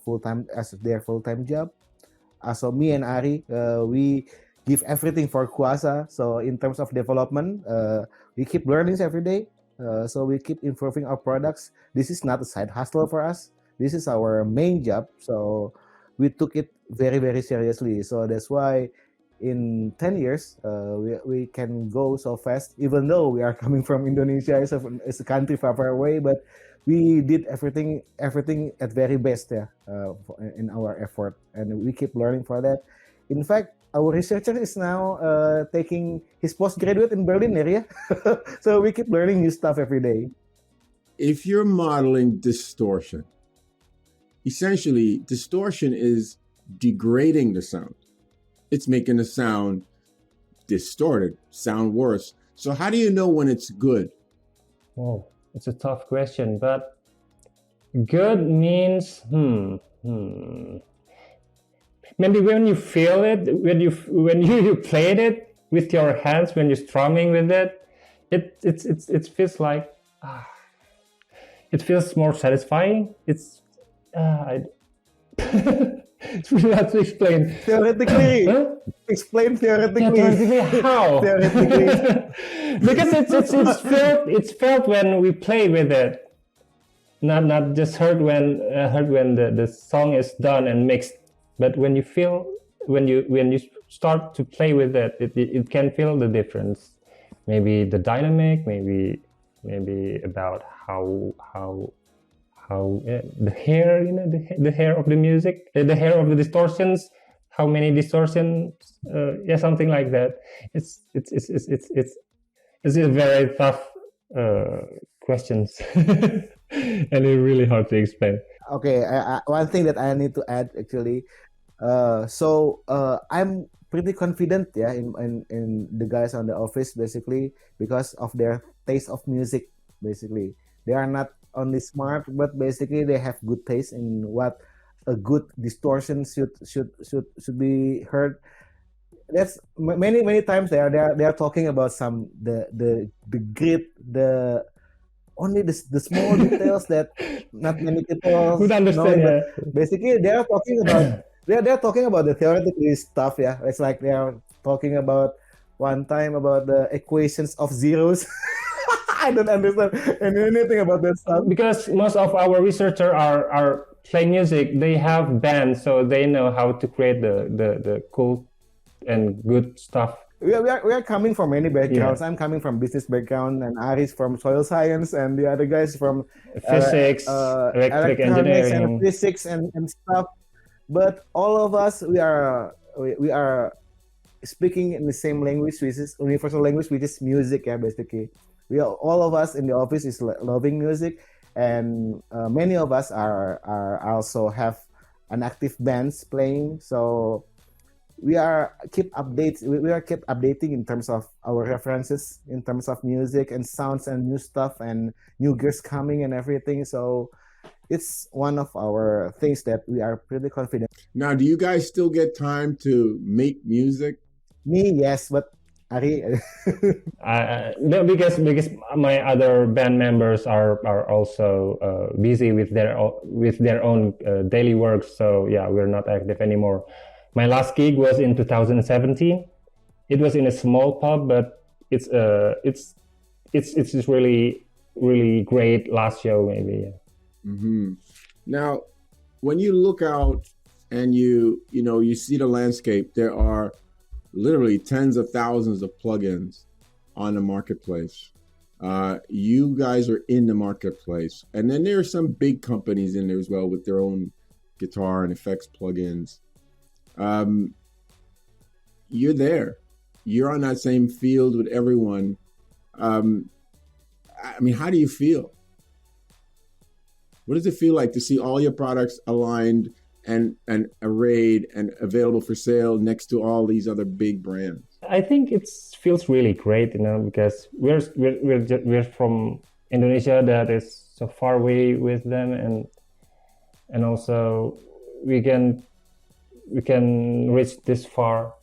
their full-time job. So me and Arie, we give everything for Kuassa. So in terms of development, we keep learning every day. So we keep improving our products. This is not a side hustle for us. This is our main job. So we took it very, very seriously. So that's why in 10 years, we can go so fast, even though we are coming from Indonesia as a country far, far away, but we did everything at very best in our effort. And we keep learning for that. In fact, our researcher is now taking his postgraduate in Berlin area. So we keep learning new stuff every day. If you're modeling distortion, essentially distortion is degrading the sound. It's making the sound distorted, sound worse. So how do you know when it's good? Oh, it's a tough question, but good means maybe when you feel it, when you played it with your hands, when you're strumming with it, it feels like it feels more satisfying. It's it's really hard to explain. Theoretically, explain theoretically. Yeah, theoretically how? Theoretically, because it's felt when we play with it, not just heard when the song is done and mixed. But when you feel, when you start to play with it can feel the difference. Maybe the dynamic, maybe about how the hair, the hair of the music, the hair of the distortions, how many distortions, something like that. It's a very tough questions and it's really hard to explain. Okay, one thing that I need to add actually. I'm pretty confident, yeah, in the guys on the office basically because of their taste of music. Basically, they are not only smart, but basically they have good taste in what a good distortion should be heard. That's many times they are talking about some the grit, the only the small details that not many people Would know. understand, But yeah. basically, they are talking about they're talking about the theoretical stuff. Yeah, it's like they are talking about one time about the equations of zeros. I don't understand anything about that stuff. Because most of our researchers are playing music. They have bands, so they know how to create the cool and good stuff. We are coming from many backgrounds. Yeah. I'm coming from business background, and Arie's from soil science, and the other guys from Physics, electric electronics and engineering. physics and stuff. But all of us, we are speaking in the same language, which is universal language, which is music. Yeah, basically, we are, all of us in the office is loving music, and many of us are also have an active bands playing. So we are keep updating in terms of our references, in terms of music and sounds and new stuff and new gears coming and everything. So it's one of our things that we are pretty confident. Now, do you guys still get time to make music? Me, yes, but Ari, No, because my other band members are also busy with their own daily work. So yeah, we're not active anymore. My last gig was in 2017. It was in a small pub, but it's just really great last show maybe. Yeah. Mm-hmm. Now, when you look out and you see the landscape, there are literally tens of thousands of plugins on the marketplace. You guys are in the marketplace, and then there are some big companies in there as well with their own guitar and effects plugins. You're there. You're on that same field with everyone. I mean, how do you feel? What does it feel like to see all your products aligned and arrayed and available for sale next to all these other big brands? I think it feels really great, because we're from Indonesia that is so far away with them, and also we can reach this far.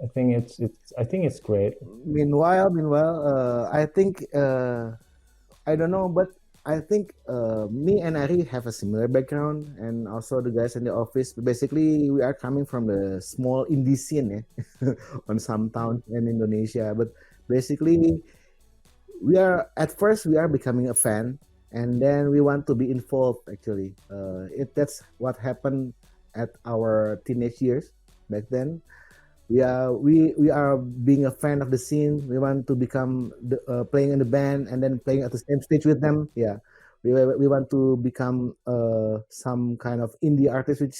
I think it's great. Meanwhile, I think I don't know, but I think me and Ari have a similar background, and also the guys in the office. Basically, we are coming from the small indie scene, on some towns in Indonesia. But basically, at first we are becoming a fan, and then we want to be involved. Actually, that's what happened at our teenage years back then. We are being a fan of the scene. We want to become playing in the band and then playing at the same stage with them. Yeah, we want to become some kind of indie artist, which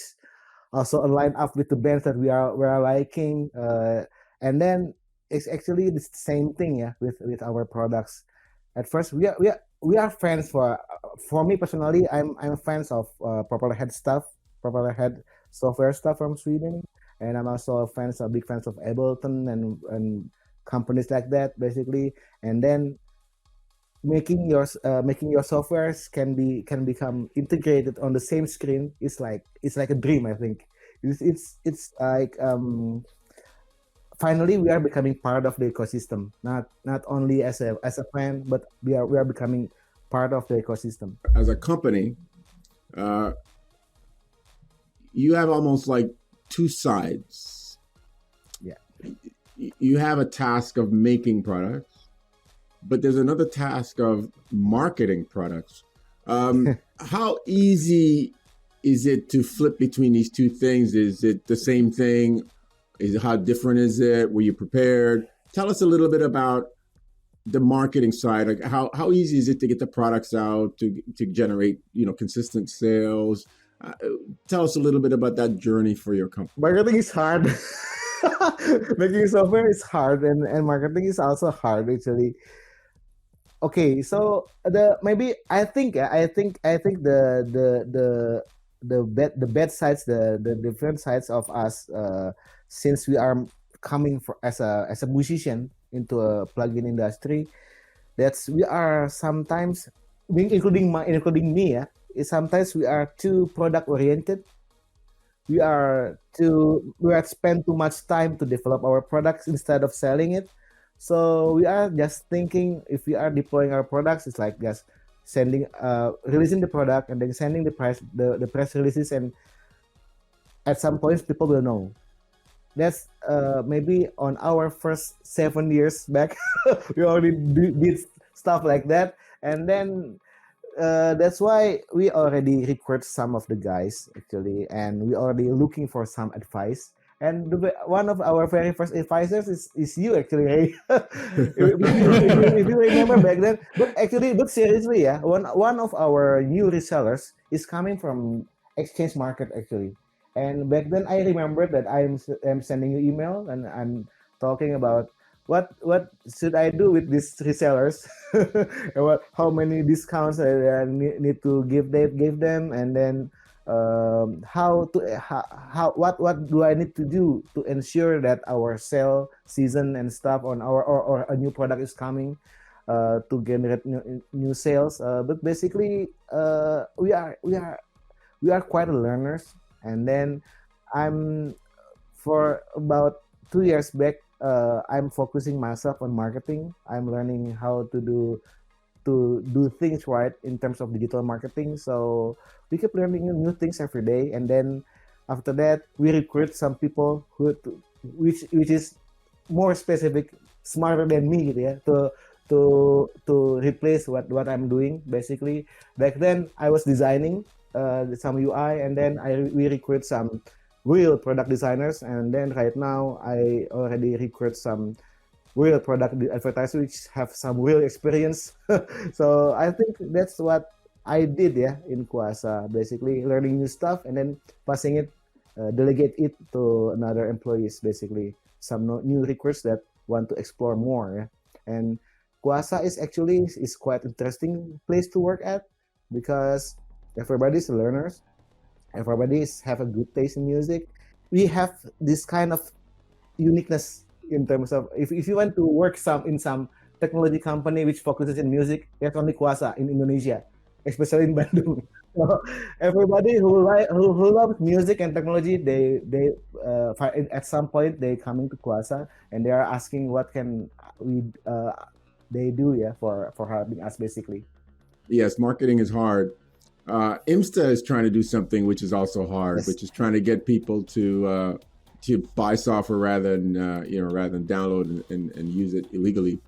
also align up with the bands that we are liking. And then it's actually the same thing, yeah, with our products. At first, we are fans for me personally. I'm fans of Propeller Head stuff, Propeller Head software stuff from Sweden. And I'm also big fans of Ableton and companies like that, basically. And then making your softwares can become integrated on the same screen is like a dream. I think it's like finally we are becoming part of the ecosystem, not only as a fan, but we are becoming part of the ecosystem. As a company, you have almost like two sides. Yeah. You have a task of making products, but there's another task of marketing products. How easy is it to flip between these two things? Is it the same thing? How different is it? Were you prepared? Tell us a little bit about the marketing side. Like how easy is it to get the products out, to generate consistent sales? Tell us a little bit about that journey for your company. Marketing is hard. Making software is hard, and marketing is also hard actually. Okay, so I think the bad sides, the different sides of us, since we are coming for as a musician into a plugin industry, that's we are sometimes, including me, yeah, is sometimes we are too product oriented. We are spend too much time to develop our products instead of selling it. So we are just thinking, if we are deploying our products, it's like just releasing the product and then sending the press releases, and at some points people will know. That's maybe on our first 7 years back, we already did stuff like that, and then that's why we already recruit some of the guys actually, and we already looking for some advice. And one of our very first advisors is you actually, Ray. If you remember back then, but seriously, yeah, one of our new resellers is coming from exchange market actually. And back then, I remember that I'm sending you email and I'm talking about what should I do with these resellers, how many discounts I need to give them, and then what do I need to do to ensure that our sale season and stuff on or a new product is coming, to generate new sales. But basically, we are quite learners, and then I'm for about 2 years back. I'm focusing myself on marketing. I'm learning how to do things right in terms of digital marketing. So we keep learning new things every day, and then after that we recruit some people which is more specific, smarter than me, yeah, to replace what I'm doing. Basically, back then I was designing some UI, and then we recruit some real product designers, and then right now I already recruit some real product advertisers which have some real experience. So I think that's what I did, yeah, in Kuasa, basically learning new stuff and then passing it, delegate it to another employees, basically some new recruits that want to explore more, yeah. And Kuasa is quite interesting place to work at, because everybody's learners, everybody's have a good taste in music. We have this kind of uniqueness in terms of, if you want to work in some technology company which focuses in music, there's only Kuasa in Indonesia, especially in Bandung. So everybody who loves music and technology, they at some point they coming to Kuasa and they are asking what can they do, yeah, for helping us, basically. Yes, marketing is hard. IMSTA is trying to do something which is also hard, Yes. which is trying to get people to buy software rather than download and use it illegally.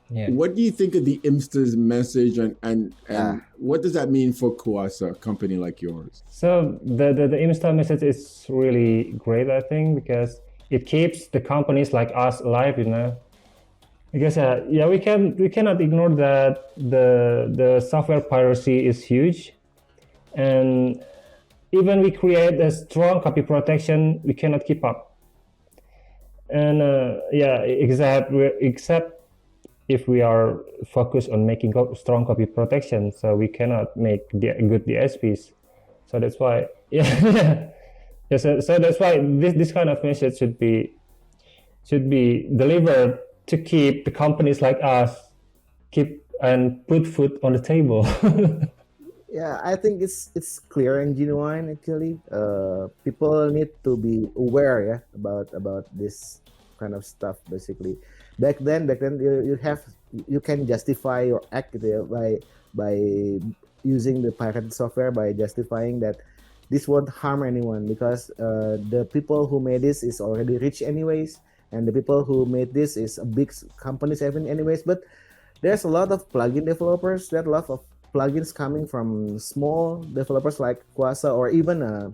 Yeah. What do you think of the IMSTA's message, and Yeah. what does that mean for Kuasa, a company like yours? So the IMSTA message is really great, I think, because it keeps the companies like us alive, you know. Because we cannot ignore that the software piracy is huge, and even we create a strong copy protection, we cannot keep up. And except if we are focused on making strong copy protection, so we cannot make good DSPs. So that's why, yeah, yeah. So that's why this kind of message should be delivered to keep the companies like us keep and put food on the table. Yeah, I think it's clear and genuine actually. People need to be aware, yeah, about this kind of stuff, basically. Back then you can justify your act there by using the pirated software, by justifying that this won't harm anyone, because the people who made this is already rich anyways, and the people who made this is a big companies even anyways. But there's a lot of plugin developers, there are a lot of plugins coming from small developers like Kuasa, or even a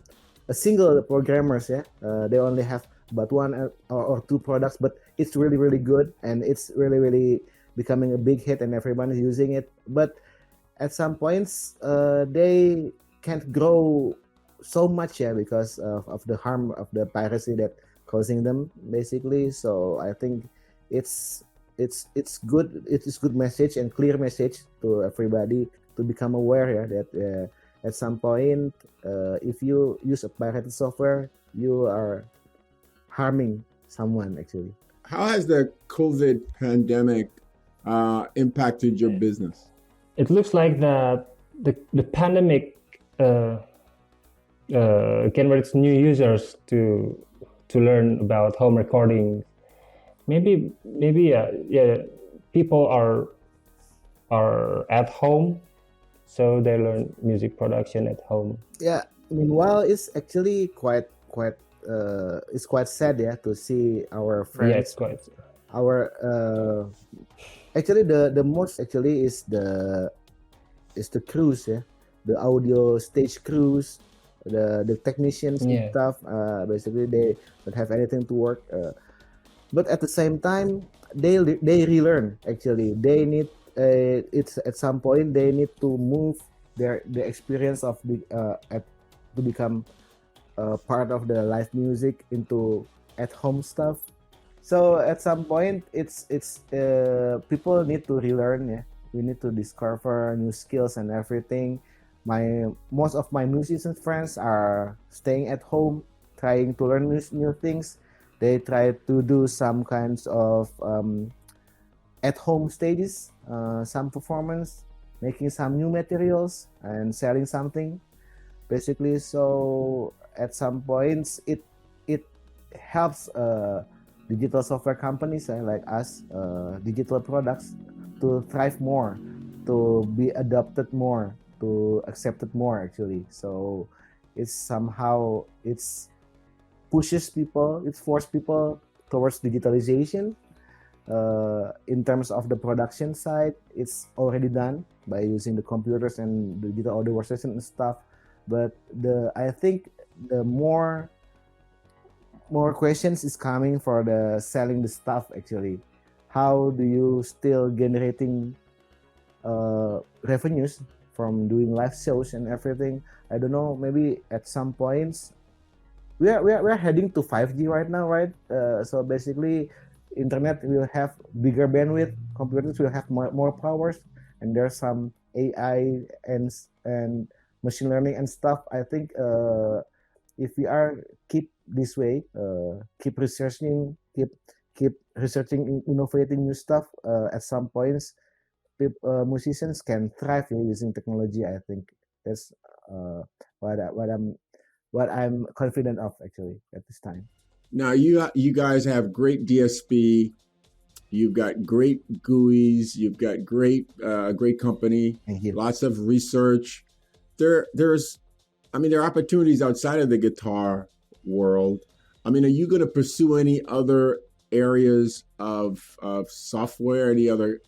single programmers, yeah. They only have about one or two products, but it's really really good, and it's really really becoming a big hit and everyone is using it. But at some points they can't grow so much because of the harm of the piracy that causing them basically. So I think it's good. It is good message and clear message to everybody to become aware that at some point if you use a pirated software, you are harming someone actually. How has the COVID pandemic impacted your business? It looks like the pandemic generates new users to learn about home recording. Maybe people are at home, so they learn music production at home. Yeah, meanwhile it's actually quite it's quite sad to see our friends. Yeah, it's quite. Our actually the most actually is the crews, the audio stage crews, the technicians and stuff. Basically they don't have anything to work, but at the same time they relearn. Actually they need it's at some point they need to move the experience of to become part of the live music into at home stuff. So at some point it's people need to relearn. We need to discover new skills and everything. Most of my musician friends are staying at home, trying to learn new things. They try to do some kinds of at home stages, some performance, making some new materials and selling something basically. So at some points it helps digital software companies like us, digital products, to thrive more, to be adopted more, to accepted more actually. So it's somehow pushes people, it forces people towards digitalization. In terms of the production side, it's already done by using the computers and the digital audio workstation and stuff. But I think the more questions is coming for the selling the stuff actually. How do you still generating revenues from doing live shows and everything? I don't know, maybe at some points we are heading to 5G right now, right? So basically internet will have bigger bandwidth, computers will have more powers, and there's some AI and machine learning and stuff. I think if we are keep this way, keep researching, innovating new stuff, at some points musicians can thrive using technology. I think that's what I'm confident of actually at this time. Now you guys have great DSP, you've got great GUIs, you've got great company, lots of research. There are opportunities outside of the guitar world. I mean, are you going to pursue any other areas of software, any other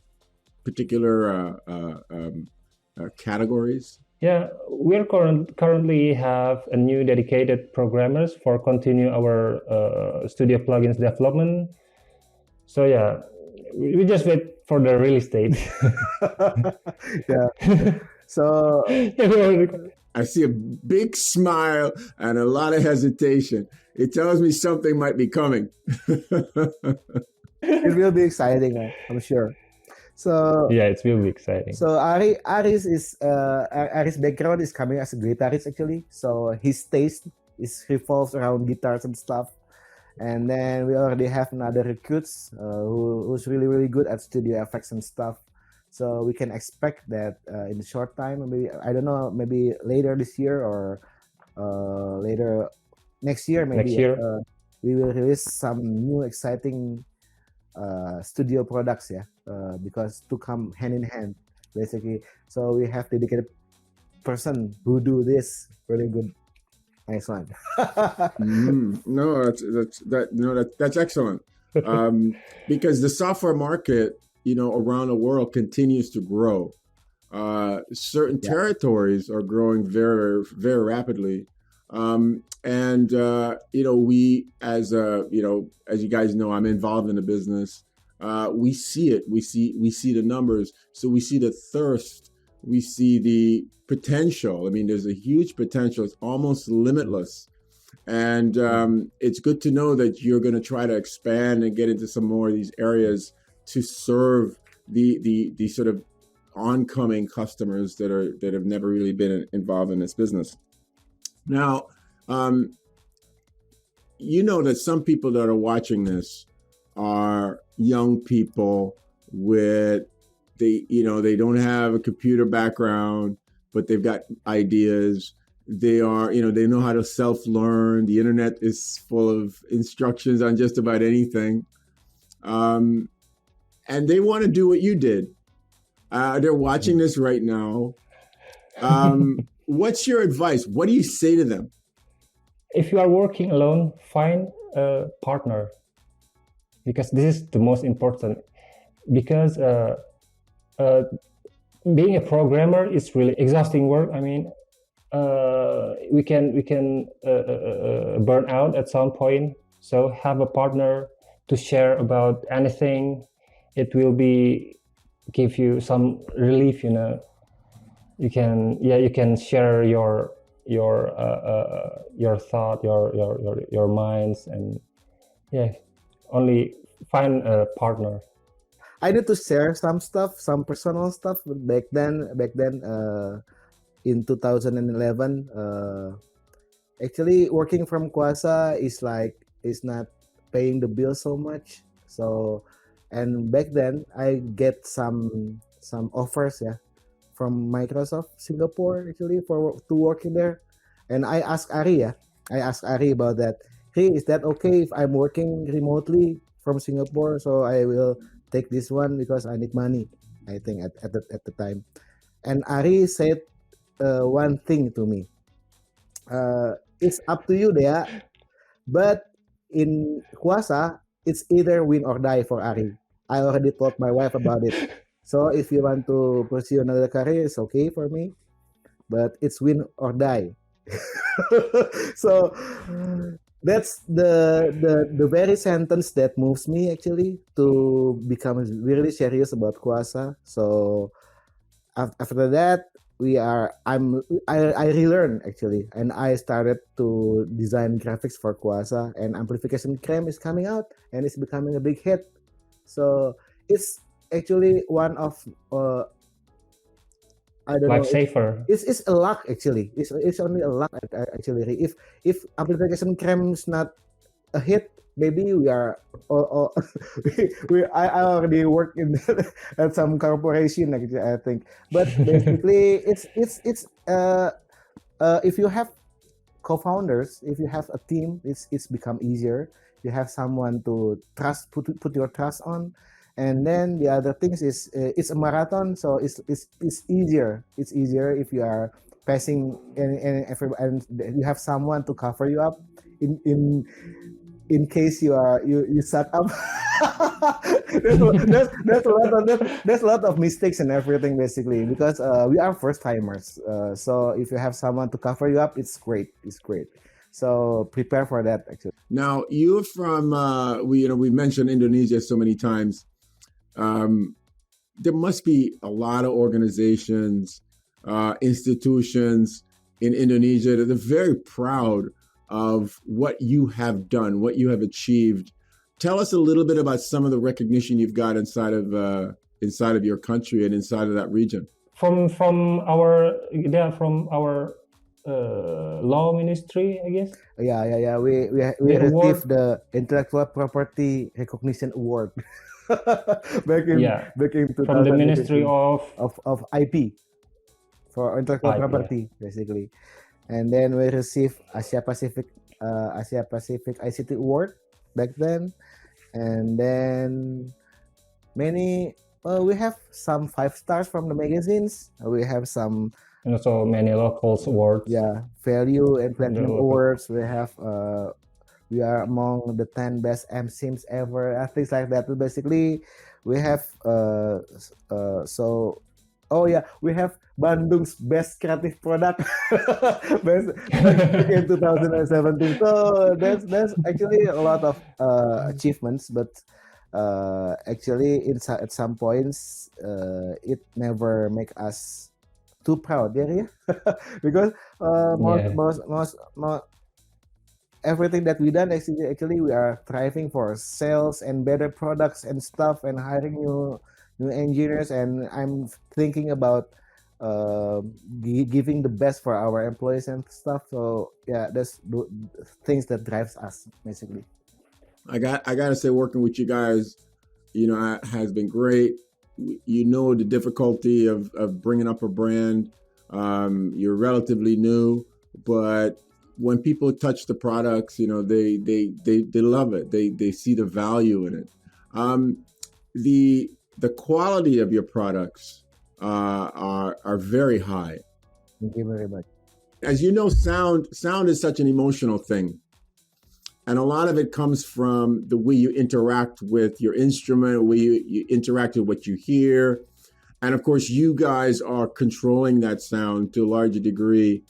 particular categories? Yeah, we're currently have a new dedicated programmers for continue our studio plugins development. So yeah, we just wait for the release date. Yeah. So I see a big smile and a lot of hesitation. It tells me something might be coming. It will be exciting, I'm sure. So yeah, it will be exciting. So Arie's background is coming as a guitarist actually. So his taste revolves around guitars and stuff. And then we already have another recruits who's really good at studio effects and stuff. So we can expect that in the short time, maybe I don't know, maybe later this year or later next year, maybe next year. We will release some new exciting studio products, because to come hand in hand basically. So we have dedicated person who do this really good. Nice one. No, that's excellent. Because the software market, around the world continues to grow. Certain territories are growing very, very rapidly. And we, as you guys know, I'm involved in the business. We see it. We see the numbers. So we see the thirst. we see the potential. I mean, there's a huge potential. It's almost limitless. And it's good to know that you're going to try to expand and get into some more of these areas to serve the sort of oncoming customers that have never really been involved in this business. Now, you know that some people that are watching this are young people with they don't have a computer background, but they've got ideas. They are, they know how to self-learn. The internet is full of instructions on just about anything. And they want to do what you did. They're watching this right now. What's your advice? What do you say to them? If you are working alone, find a partner, because this is the most important. Because being a programmer is really exhausting work. I mean, we can burn out at some point. So have a partner to share about anything. It will give you some relief. You can share your thought, your minds, and only find a partner. I need to share some stuff, some personal stuff. Back then, in 2011, actually working from Kuassa is not paying the bill so much. So, and back then I get some offers from Microsoft Singapore actually to work in there. And I asked Arie about that. Hey, is that okay if I'm working remotely from Singapore? So I will take this one because I need money, I think at the time. And Arie said one thing to me. It's up to you, Dea. But in Kuassa, it's either win or die for Arie. I already told my wife about it. So if you want to pursue another career, it's okay for me. But it's win or die. So that's the very sentence that moves me actually to become really serious about Kuassa. So after that, I relearned actually, and I started to design graphics for Kuassa, and Amplification Creme is coming out and it's becoming a big hit. So it's actually one of I don't Lifesaver. know. It's a luck actually. It's only a luck actually. If Amplification Creme is not a hit, maybe we are. I already work in at some corporation actually, I think. But basically, it's if you have co-founders, if you have a team, it's become easier. You have someone to trust, put your trust on. And then the other things is it's a marathon, so it's easier. It's easier if you are passing and you have someone to cover you up in case you suck up. there's a lot of mistakes and everything basically because we are first timers. So if you have someone to cover you up, it's great. It's great. So prepare for that actually. Now you're from we mentioned Indonesia so many times. There must be a lot of organizations, institutions in Indonesia that are very proud of what you have done, what you have achieved. Tell us a little bit about some of the recognition you've got inside of your country and inside of that region. From our law ministry, I guess. Yeah. We received the Intellectual Property Recognition Award. back in 2000, from the Ministry of IP for intellectual property basically, and then we received Asia Pacific ICT Award back then, and then we have some 5 stars from the magazines. We have some and also many local awards. Value and Platinum Awards. We have we are among the 10 best MSIMs ever, things like that. But basically, we have we have Bandung's best creative product in 2017. So there's actually a lot of achievements, but actually at some points it never make us too proud, yeah, because Yeah. most everything that we done actually we are thriving for sales and better products and stuff and hiring new engineers, and I'm thinking about uh, giving the best for our employees and stuff. So yeah, that's the things that drives us basically. I gotta say, working with you guys, has been great. You know the difficulty of bringing up a brand. You're relatively new, but when people touch the products, they love it. They see the value in it. Um, the quality of your products are very high. Thank you very much. As you know, sound is such an emotional thing. And a lot of it comes from the way you interact with your instrument, the way you interact with what you hear. And of course, you guys are controlling that sound to a larger degree.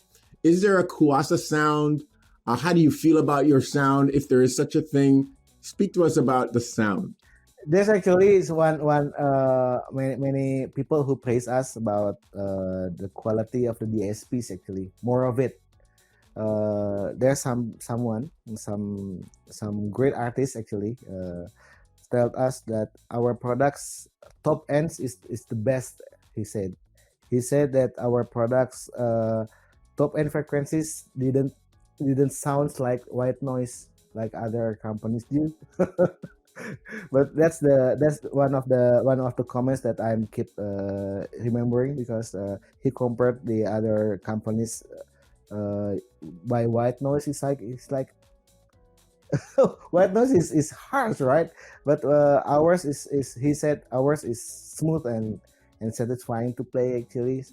Is there a Kuassa sound? How do you feel about your sound, if there is such a thing? Speak to us about the sound. There's actually is one many people who praise us about the quality of the DSPs. Actually, more of it. There's some great artists actually tell us that our products top ends is the best. He said that our products top end frequencies didn't sound like white noise like other companies do. But that's one of the comments that I'm keep remembering, because he compared the other companies by white noise. It's like white noise is harsh, right? But ours is he said ours is smooth and satisfying to play actually.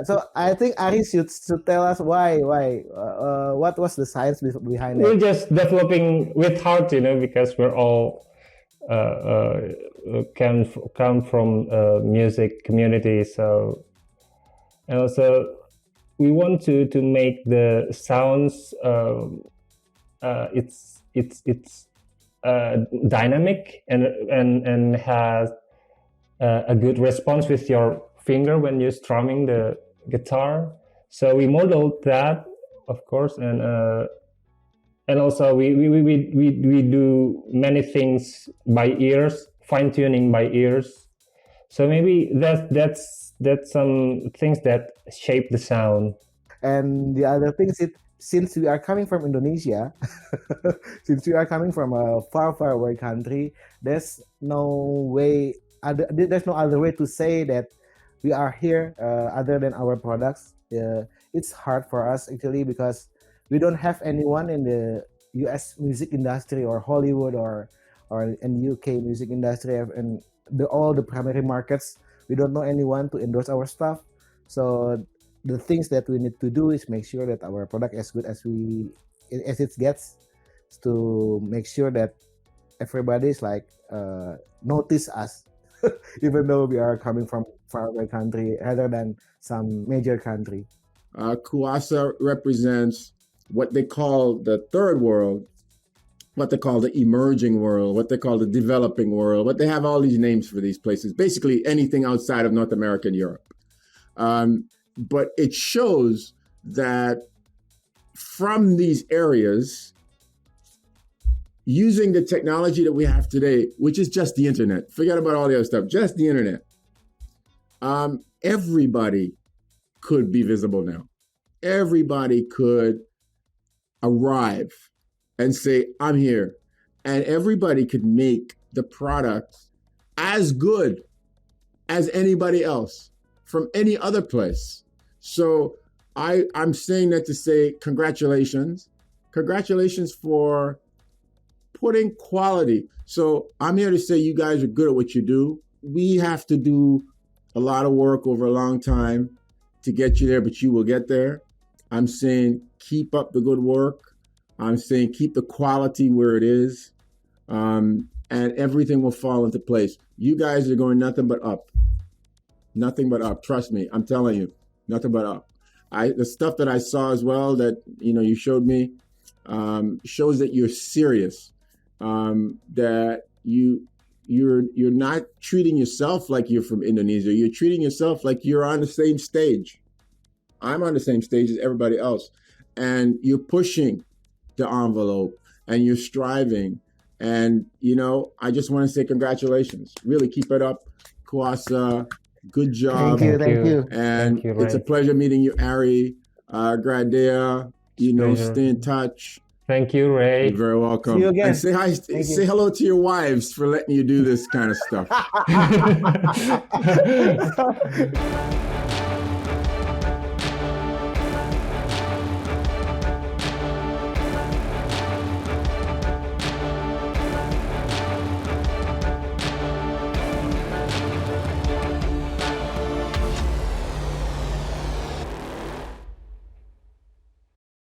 So I think Arie should tell us why what was the science behind We're that. just developing with heart, because we're all come from music community. So, and also we want to make the sounds it's dynamic and has a good response with your finger when you're strumming the guitar. So we modeled that, of course, and also we do many things by ears, fine tuning by ears. So maybe that's some things that shape the sound. And the other thing is, since we are coming from Indonesia, since we are coming from a far away country, there's there's no other way to say that we are here other than our products. It's hard for us actually, because we don't have anyone in the U.S. music industry or Hollywood or in UK music industry and all the primary markets. We don't know anyone to endorse our stuff. So the things that we need to do is make sure that our product as good as it gets, to make sure that everybody's like notice us, even though we are coming from faraway country rather than some major country. Kuwasa represents what they call the third world, what they call the emerging world, what they call the developing world, what they have all these names for these places, basically anything outside of North America and Europe. But it shows that from these areas, using the technology that we have today, which is just the internet, forget about all the other stuff, just the internet, everybody could be visible now. Everybody could arrive and say, I'm here. And everybody could make the product as good as anybody else from any other place. So I'm saying that to say congratulations. Congratulations for putting quality. So I'm here to say you guys are good at what you do. We have to do a lot of work over a long time to get you there, but you will get there. I'm saying keep up the good work. I'm saying keep the quality where it is, and everything will fall into place. You guys are going nothing but up. Nothing but up. Trust me. I'm telling you, nothing but up. The stuff that I saw as well that you showed me shows that you're serious. That you're not treating yourself like you're from Indonesia. You're treating yourself like you're on the same stage. I'm on the same stage as everybody else. And you're pushing the envelope and you're striving. And, you know, I just want to say congratulations. Really keep it up. Kuwasa, good job. Thank you. And Thank you, it's a Ray. pleasure meeting you, Arie, Grahadea. You know, Pleasure. stay in touch. Thank you, Ray. You're very welcome. See you again. And say hi, say hello to your wives for letting you do this kind of stuff.